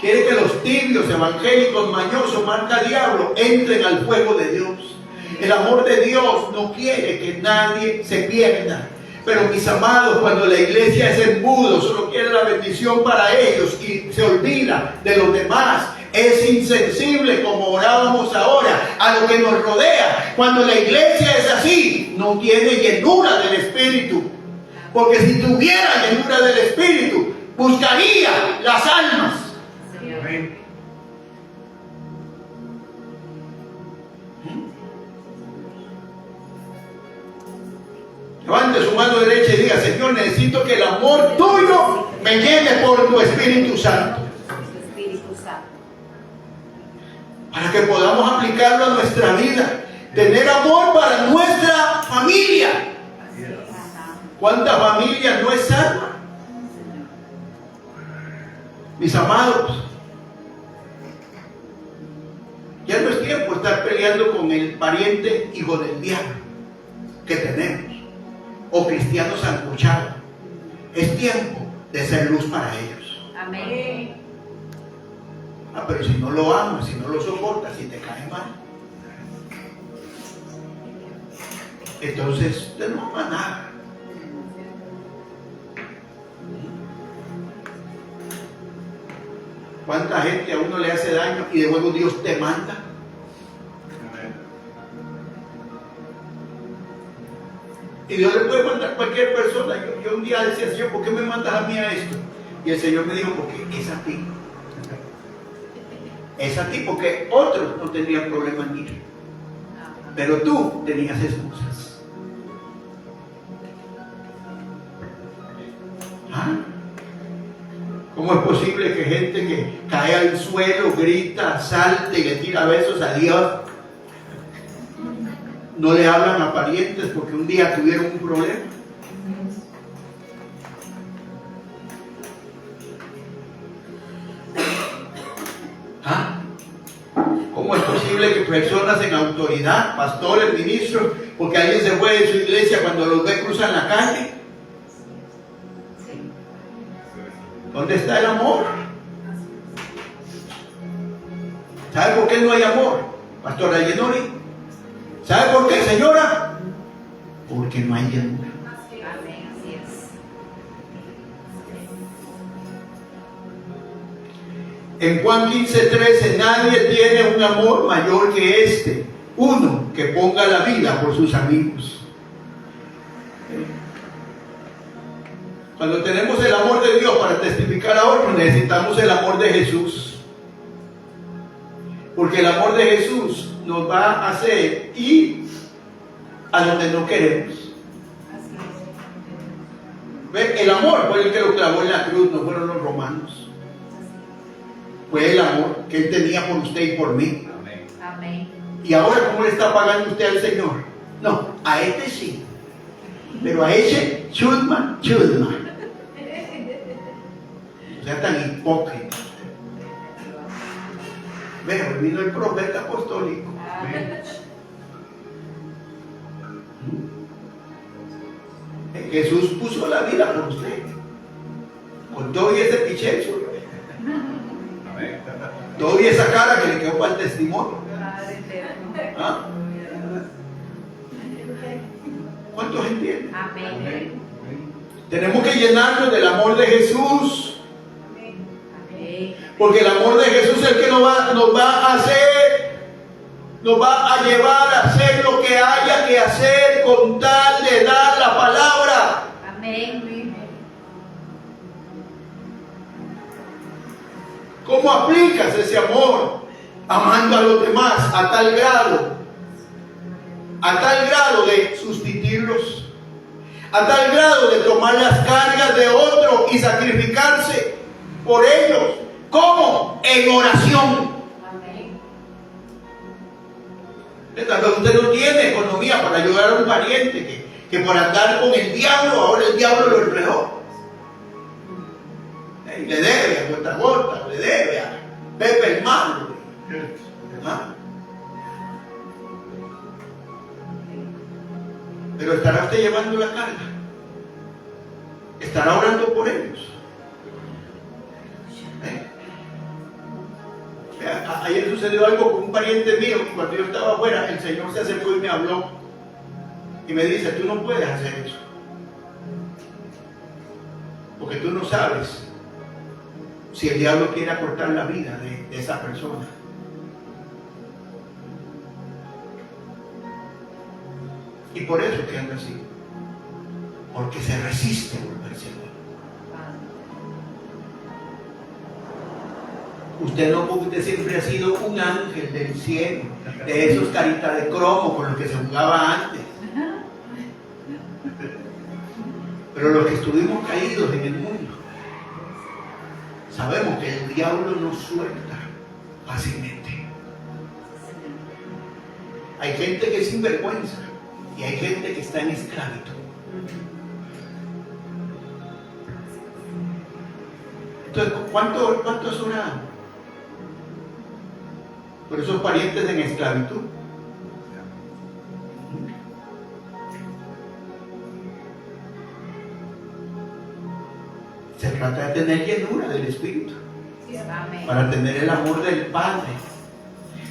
Quiere que los tibios, evangélicos, mañosos, marca diablo, entren al fuego de Dios. El amor de Dios no quiere que nadie se pierda. Pero mis amados, cuando la iglesia es embudo, solo quiere la bendición para ellos y se olvida de los demás, es insensible, como orábamos ahora, a lo que nos rodea. Cuando la iglesia es así, no tiene llenura del Espíritu. Porque si tuviera llenura del Espíritu, buscaría las almas. Amén. Levante su mano derecha y diga: Señor, necesito que el amor tuyo me llene por tu Espíritu Santo, Su Espíritu Santo. para que podamos aplicarlo a nuestra vida. Tener amor para nuestra familia. Ajá. ¿Cuántas familias no es salva? Mis amados, ya no es tiempo de estar peleando con el pariente hijo del diablo que tenemos, o cristianos sancochados. Es tiempo de ser luz para ellos. Amén. Pero si no lo amas, si no lo soportas, si te cae mal, entonces usted no ama nada. ¿Cuánta gente a uno le hace daño y de luego Dios te manda? Y Dios le puede mandar a cualquier persona. Yo un día decía, Señor, ¿por qué me mandas a mí a esto? Y el Señor me dijo, porque es a ti. Es a ti, porque otros no tendrían problema en ir. Pero tú tenías excusas. ¿Ah? ¿Cómo es posible que gente que cae al suelo, grita, salte y le tira besos a Dios, no le hablan a parientes porque un día tuvieron un problema? ¿Ah? ¿Cómo es posible que personas en autoridad, pastores, ministros, porque alguien se fue de su iglesia cuando los ve cruzan la calle? ¿Dónde está el amor? ¿Sabe por qué no hay amor, Pastor Ayenori? ¿Sabe por qué, señora? Porque no hay amor. Amén, así es. En Juan 15:13, nadie tiene un amor mayor que este, uno que ponga la vida por sus amigos. Cuando tenemos el amor de Dios para testificar a otros, necesitamos el amor de Jesús. Porque el amor de Jesús nos va a hacer ir a donde no queremos. ¿Ve? El amor fue el que lo clavó en la cruz, no fueron los romanos. Fue el amor que Él tenía por usted y por mí. Amén. Amén. ¿Y ahora cómo le está pagando usted al Señor? No, a este sí. Pero a ese, chusma. O sea, tan hipócrita. Pero vino el profeta apostólico. Jesús puso la vida por usted. Con todo y ese pichezo. Amén. Todo y esa cara que le quedó para el testimonio. ¿Ah? ¿Cuántos entienden? Amén. Tenemos que llenarnos del amor de Jesús. Amén. Porque el amor de Jesús es el que nos va a hacer, nos va a llevar a hacer lo que haya que hacer con tal de dar la palabra. Amén. ¿Cómo aplicas ese amor? Amando a los demás a tal grado de sustituirlos, a tal grado de tomar las cargas de otro y sacrificarse por ellos. ¿Cómo? En oración. Amén. Tal vez usted no tiene economía para ayudar a un pariente que por andar con el diablo, ahora el diablo lo enredó. Le debe a Gota Gota, le debe a Pepe el Malo. ¿Ah? Pero ¿estará usted llevando la carga? ¿Estará orando por ellos? Ayer sucedió algo con un pariente mío. Cuando yo estaba afuera, el Señor se acercó y me habló y me dice: tú no puedes hacer eso, porque tú no sabes si el diablo quiere acortar la vida de esa persona. Y por eso que anda así, porque se resiste a volverse bueno. Usted no, porque usted siempre ha sido un ángel del cielo, de esos caritas de cromo con los que se jugaba antes. Pero los que estuvimos caídos en el mundo, sabemos que el diablo nos suelta fácilmente. Hay gente que es sinvergüenza y hay gente que está en esclavitud. Entonces, ¿cuánto has orado por esos parientes en esclavitud? Se trata de tener llenura del Espíritu, Amén. para tener el amor del Padre,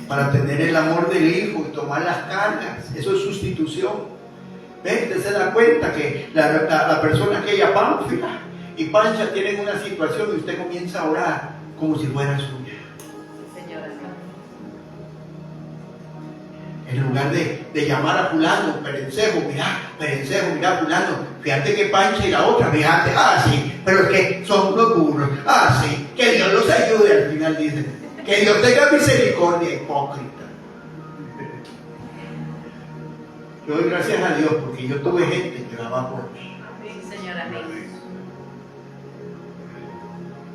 para tener el amor del Hijo y tomar las cargas. Eso es sustitución. ¿Ven? Usted se da cuenta que la persona aquella, Pánfila y Pancha, tienen una situación y usted comienza a orar como si fuera suya. Señora. En lugar de llamar a fulano, Perencejo, mira fulano, fíjate que Pancha y la otra, fíjate, sí, pero es que son unos burros, sí, que Dios los ayude, al final dice, que Dios tenga misericordia, hipócrita. Yo doy gracias a Dios porque yo tuve gente que oraba por mí. Señor, amén.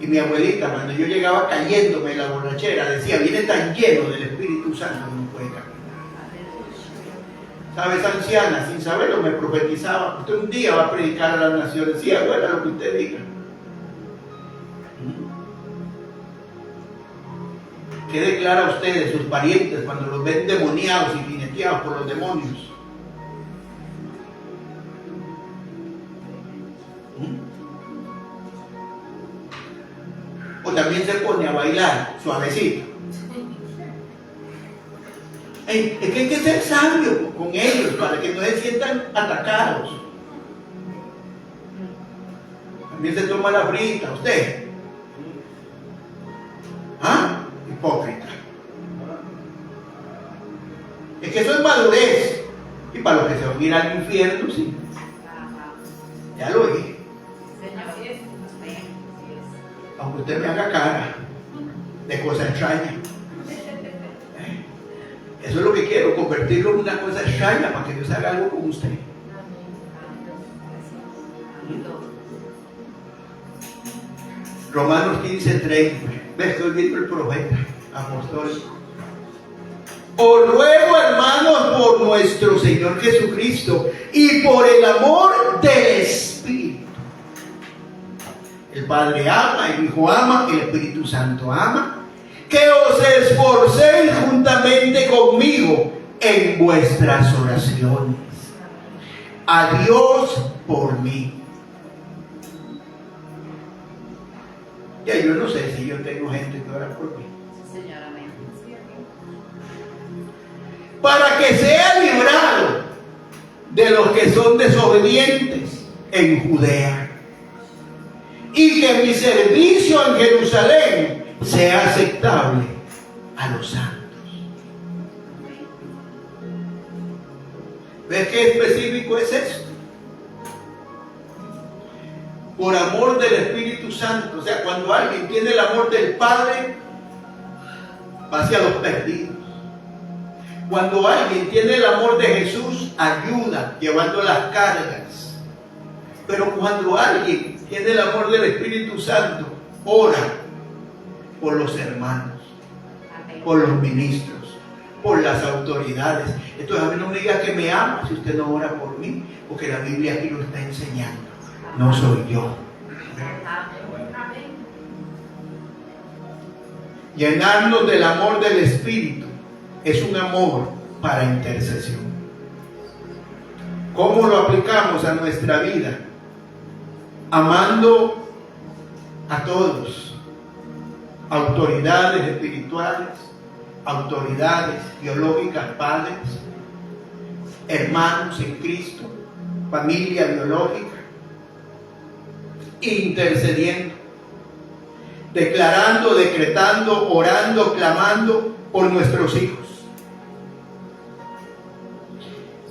Y mi abuelita, cuando yo llegaba cayéndome en la borrachera, decía, viene tan lleno del Espíritu Santo que no puede caminar. ¿Sabes, anciana? Sin saberlo me profetizaba, usted un día va a predicar a las naciones. Sí, abuela, lo que usted diga. ¿Qué declara a ustedes, sus parientes, cuando los ven demoniados y jineteados por los demonios? O también se pone a bailar suavecito. Es que hay que ser sabio con ellos para que no se sientan atacados. También se toma la frita, usted. Hipócrita. Es que eso es madurez. Y para los que se van a ir al infierno, sí. Ya lo dije. Aunque usted me haga cara de cosa extraña. Eso es lo que quiero, convertirlo en una cosa extraña para que Dios haga algo con usted. Romanos 15:30. Estoy viendo el profeta apostólico. Os ruego, hermanos, por nuestro Señor Jesucristo y por el amor del Espíritu. El Padre ama, el Hijo ama, el Espíritu Santo ama. Que os esforcéis juntamente conmigo en vuestras oraciones. A Dios por mí. Ya yo no sé si yo tengo gente que ora por mí. Señor, amén. Para que sea librado de los que son desobedientes en Judea. Y que mi servicio en Jerusalén sea aceptable a los santos. ¿Ves qué específico es esto? Por amor del Espíritu Santo. O sea, cuando alguien tiene el amor del Padre, va hacia los perdidos. Cuando alguien tiene el amor de Jesús, ayuda llevando las cargas. Pero cuando alguien tiene el amor del Espíritu Santo, ora por los hermanos, por los ministros, por las autoridades. Entonces a mí no me diga que me ama si usted no ora por mí, porque la Biblia aquí lo está enseñando. No soy yo. Llenarnos del amor del Espíritu es un amor para intercesión. ¿Cómo lo aplicamos a nuestra vida? Amando a todos. Autoridades espirituales, autoridades biológicas, padres, hermanos en Cristo, familia biológica, intercediendo, declarando, decretando, orando, clamando por nuestros hijos.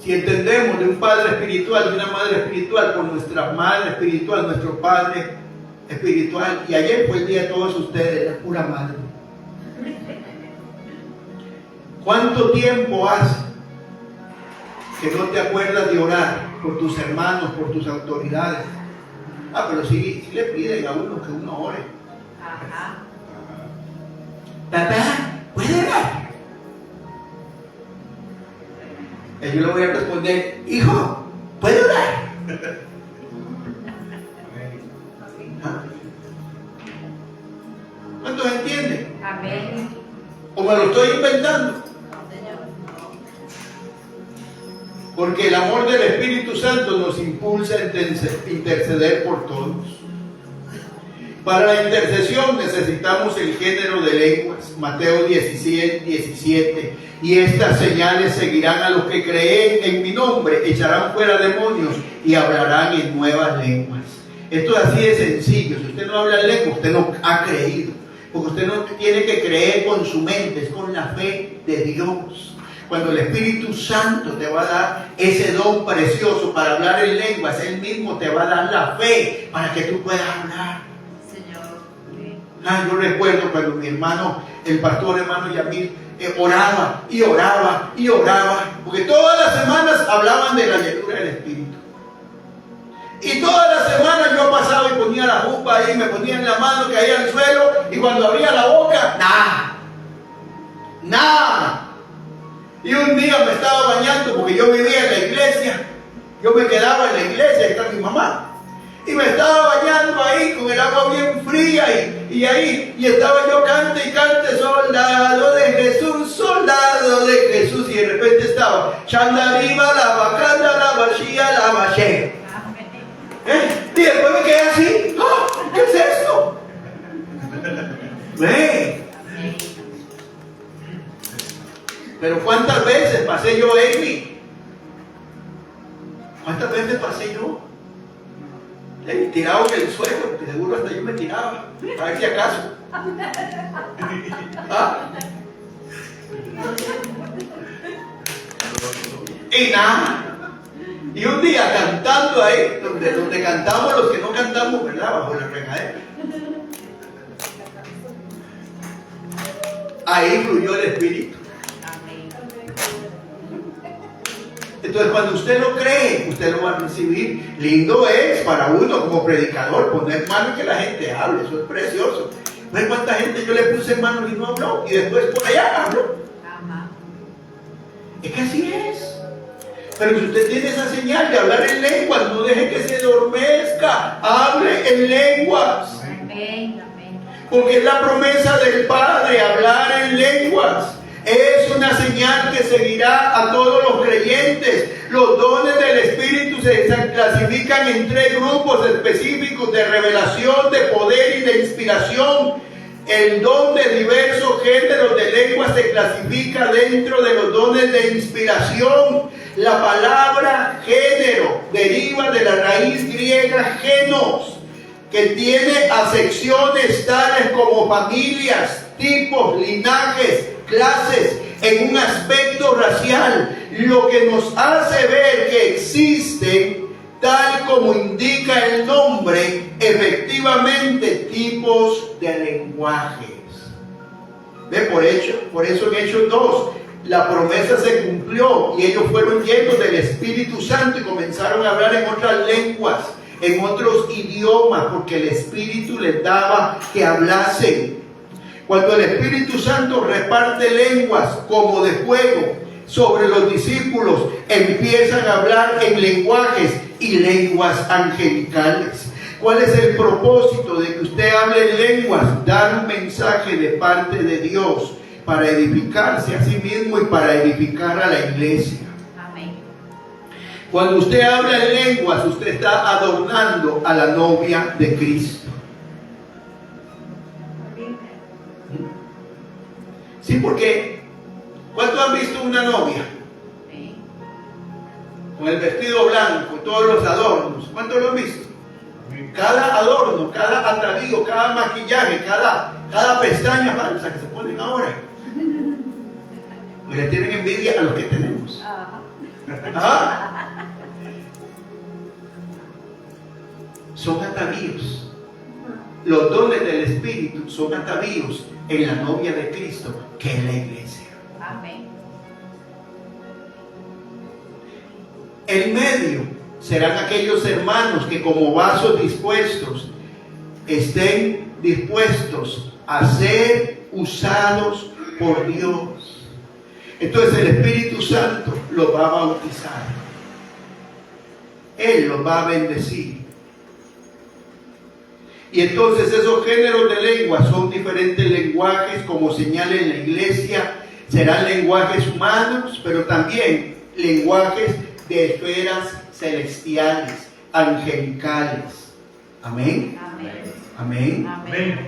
Si entendemos de un padre espiritual, de una madre espiritual, por nuestra madre espiritual, nuestro padre espiritual, y ayer fue el día de todos ustedes, la pura madre. ¿Cuánto tiempo hace que no te acuerdas de orar por tus hermanos, por tus autoridades? Pero sí le piden a uno que uno ore. Papá, ¿puede orar? Y yo le voy a responder, hijo, ¿puede orar? ¿Cuántos entienden? Amén. ¿O me lo estoy inventando? Porque el amor del Espíritu Santo nos impulsa a interceder por todos. Para la intercesión necesitamos el género de lenguas. Mateo 17. Y estas señales seguirán a los que creen en mi nombre, echarán fuera demonios y hablarán en nuevas lenguas. Esto es así de sencillo. Si usted no habla en lengua, usted no ha creído. Porque usted no tiene que creer con su mente, es con la fe de Dios. Cuando el Espíritu Santo te va a dar ese don precioso para hablar en lenguas, Él mismo te va a dar la fe para que tú puedas hablar. Señor. Yo recuerdo cuando mi hermano, el pastor hermano Yamil, oraba y oraba y oraba, porque todas las semanas hablaban de la llenura del Espíritu. Y todas las semanas yo pasaba y ponía la jupa ahí, me ponía en la mano, caía al suelo, y cuando abría la boca, nada. Y un día me estaba bañando porque yo vivía en la iglesia, yo me quedaba en la iglesia, ahí está mi mamá. Y me estaba bañando ahí con el agua bien fría y estaba yo cante y cante, soldado de Jesús, y de repente estaba Chandariba, la bacana, la bachía, la baché. Y después me quedé así, ¿qué es esto? Pero ¿cuántas veces pasé yo, Amy? ¿Cuántas veces pasé yo? Tirado en el suelo, porque seguro hasta yo me tiraba, a ver si acaso. Y nada. Y un día cantando ahí, donde cantamos los que no cantamos, ¿verdad? Bajo la regadera. Ahí fluyó el Espíritu. Entonces, cuando usted lo cree, usted lo va a recibir. Lindo es para uno como predicador poner mano y que la gente hable. Eso es precioso. ¿Ves cuánta gente yo le puse en mano y no habló? Y después por allá habló. Es que así es. Pero si usted tiene esa señal de hablar en lenguas, no deje que se adormezca. Hable en lenguas. Porque es la promesa del Padre, hablar en lenguas. Es una señal que seguirá a todos los creyentes. Los dones del Espíritu se clasifican en 3 grupos específicos de revelación, de poder y de inspiración. El don de diversos géneros de lengua se clasifica dentro de los dones de inspiración. La palabra género deriva de la raíz griega genos, que tiene acepciones tales como familias, tipos, linajes, clases, en un aspecto racial, lo que nos hace ver que existen, tal como indica el nombre, efectivamente tipos de lenguajes. ¿Ve? Por eso en Hechos 2, la promesa se cumplió y ellos fueron llenos del Espíritu Santo y comenzaron a hablar en otras lenguas, en otros idiomas, porque el Espíritu les daba que hablasen. Cuando el Espíritu Santo reparte lenguas como de fuego sobre los discípulos, empiezan a hablar en lenguajes y lenguas angelicales. ¿Cuál es el propósito de que usted hable en lenguas? Dar un mensaje de parte de Dios para edificarse a sí mismo y para edificar a la iglesia. Amén. Cuando usted habla en lenguas, usted está adornando a la novia de Cristo. Sí, porque ¿cuántos han visto una novia? Sí. Con el vestido blanco, todos los adornos. ¿Cuántos lo han visto? Cada adorno, cada atavío, cada maquillaje, cada pestaña falsa que se ponen ahora. Pues le tienen envidia a los que tenemos. Son atavíos. Los dones del Espíritu son atavíos en la novia de Cristo, que es la iglesia. Amén. En medio serán aquellos hermanos que como vasos dispuestos estén dispuestos a ser usados por Dios. Entonces el Espíritu Santo los va a bautizar. Él los va a bendecir. Y entonces esos géneros de lengua son diferentes lenguajes, como señala en la iglesia. Serán lenguajes humanos, pero también lenguajes de esferas celestiales, angelicales. Amén. Amén. Amén. Amén.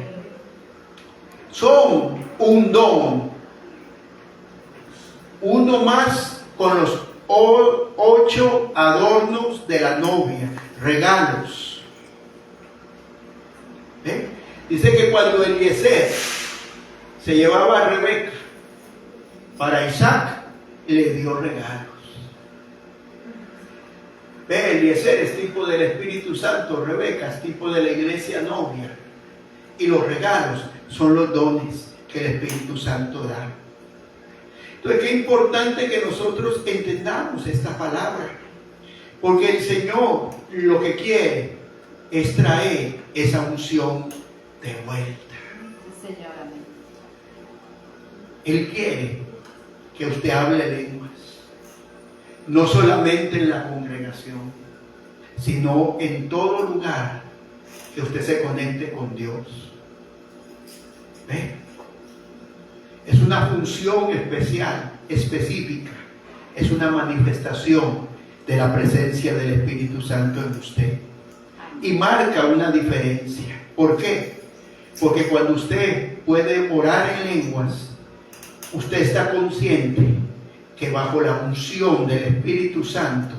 Son un don. Uno más con los 8 adornos de la novia, regalos. Dice que cuando Eliezer se llevaba a Rebeca para Isaac, le dio regalos. Ve, Eliezer es tipo del Espíritu Santo, Rebeca es tipo de la iglesia novia. Y los regalos son los dones que el Espíritu Santo da. Entonces, qué importante que nosotros entendamos esta palabra. Porque el Señor lo que quiere es traer esa unción de vuelta. Sí, Señor, amén. Él quiere que usted hable lenguas. No solamente en la congregación, sino en todo lugar que usted se conecte con Dios. ¿Ve? Es una función especial, específica. Es una manifestación de la presencia del Espíritu Santo en usted. Y marca una diferencia. ¿Por qué? Porque cuando usted puede orar en lenguas, usted está consciente que bajo la unción del Espíritu Santo,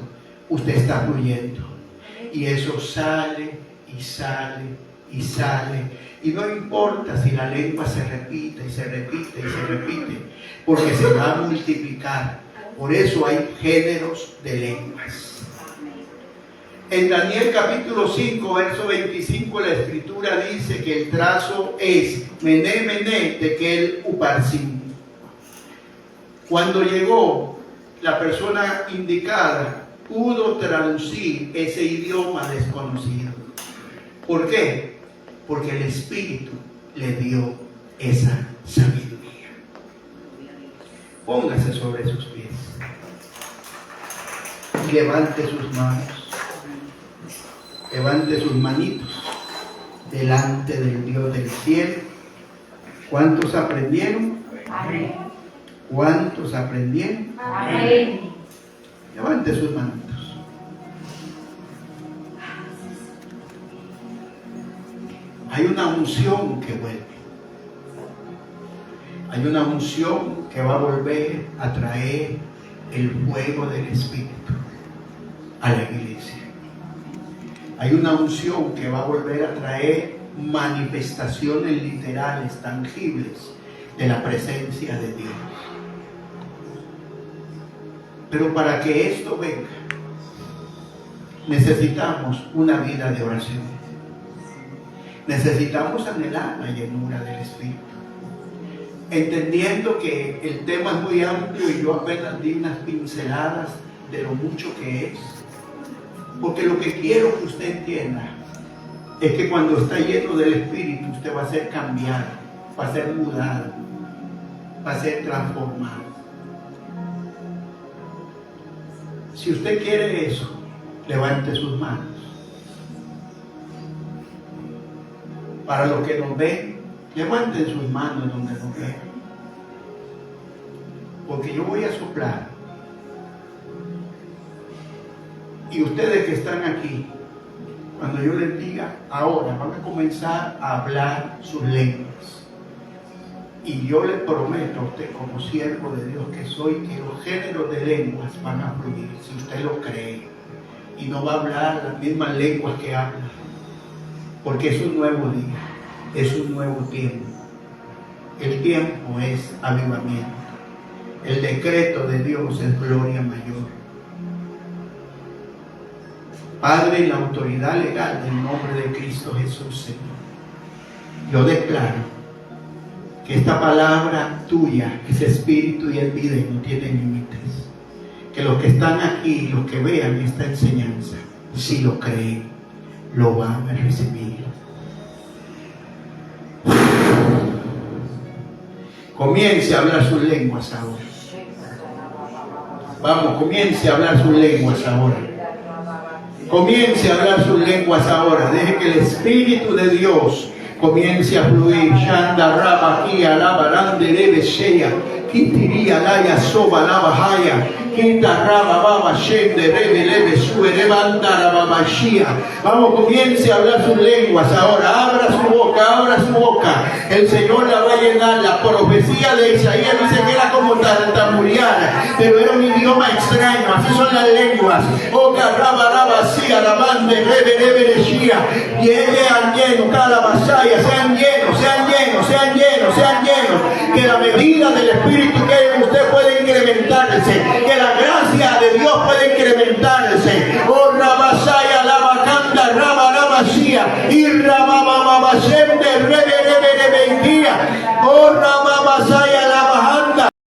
usted está fluyendo. Y eso sale y sale y sale. Y no importa si la lengua se repite y se repite y se repite, porque se va a multiplicar. Por eso hay géneros de lenguas. En Daniel capítulo 5, verso 25, la escritura dice que el trazo es Mené, Mené, Tekel, Uparsin. Cuando llegó la persona indicada, pudo traducir ese idioma desconocido. ¿Por qué? Porque el Espíritu le dio esa sabiduría. Póngase sobre sus pies y levante sus manos. Levante sus manitos delante del Dios del cielo. ¿Cuántos aprendieron? Amén. ¿Cuántos aprendieron? Amén. Levante sus manitos. Hay una unción que vuelve. Hay una unción que va a volver a traer el fuego del Espíritu a la iglesia. Hay una unción que va a volver a traer manifestaciones literales, tangibles de la presencia de Dios. Pero para que esto venga, necesitamos una vida de oración. Necesitamos anhelar la llenura del Espíritu. Entendiendo que el tema es muy amplio y yo apenas di unas pinceladas de lo mucho que es. Porque lo que quiero que usted entienda es que cuando está lleno del Espíritu, usted va a ser cambiado, va a ser mudado, va a ser transformado. Si usted quiere eso, levante sus manos. Para los que nos ven, levanten sus manos donde nos ven. Porque yo voy a soplar. Y ustedes que están aquí, cuando yo les diga ahora, van a comenzar a hablar sus lenguas. Y yo les prometo a usted, como siervo de Dios que soy, que los géneros de lenguas van a fluir, si usted lo cree. Y no va a hablar las mismas lenguas que habla. Porque es un nuevo día, es un nuevo tiempo. El tiempo es avivamiento. El decreto de Dios es gloria mayor. Padre, en la autoridad legal del nombre de Cristo Jesús, Señor, yo declaro que esta palabra tuya es espíritu y es vida y no tiene límites. Que los que están aquí, los que vean esta enseñanza, si lo creen, lo van a recibir. Comience a hablar sus lenguas ahora. Vamos, comience a hablar sus lenguas ahora. Comience a hablar sus lenguas ahora. Deje que el Espíritu de Dios comience a fluir. Shanda raba aquí alaba rande leve sheya. Kitiria laya soba lava haya. Quinta raba baba shende rebe leve sue levanta la babashia. Vamos, comience a hablar sus lenguas ahora. Abra su boca, abra su boca. El Señor la va a llenar. La profecía de Isaías dice que era como tartamudear, pero era un idioma extraño. Así son las lenguas. Oca raba raba si alabande rebe leve shia. Y sean llenos, cada vasalla, sean llenos, sean llenos, sean llenos, sean llenos. Que la medida del Espíritu que hay en usted puede incrementar incrementarse, que la gracia de Dios puede incrementarse. Oh,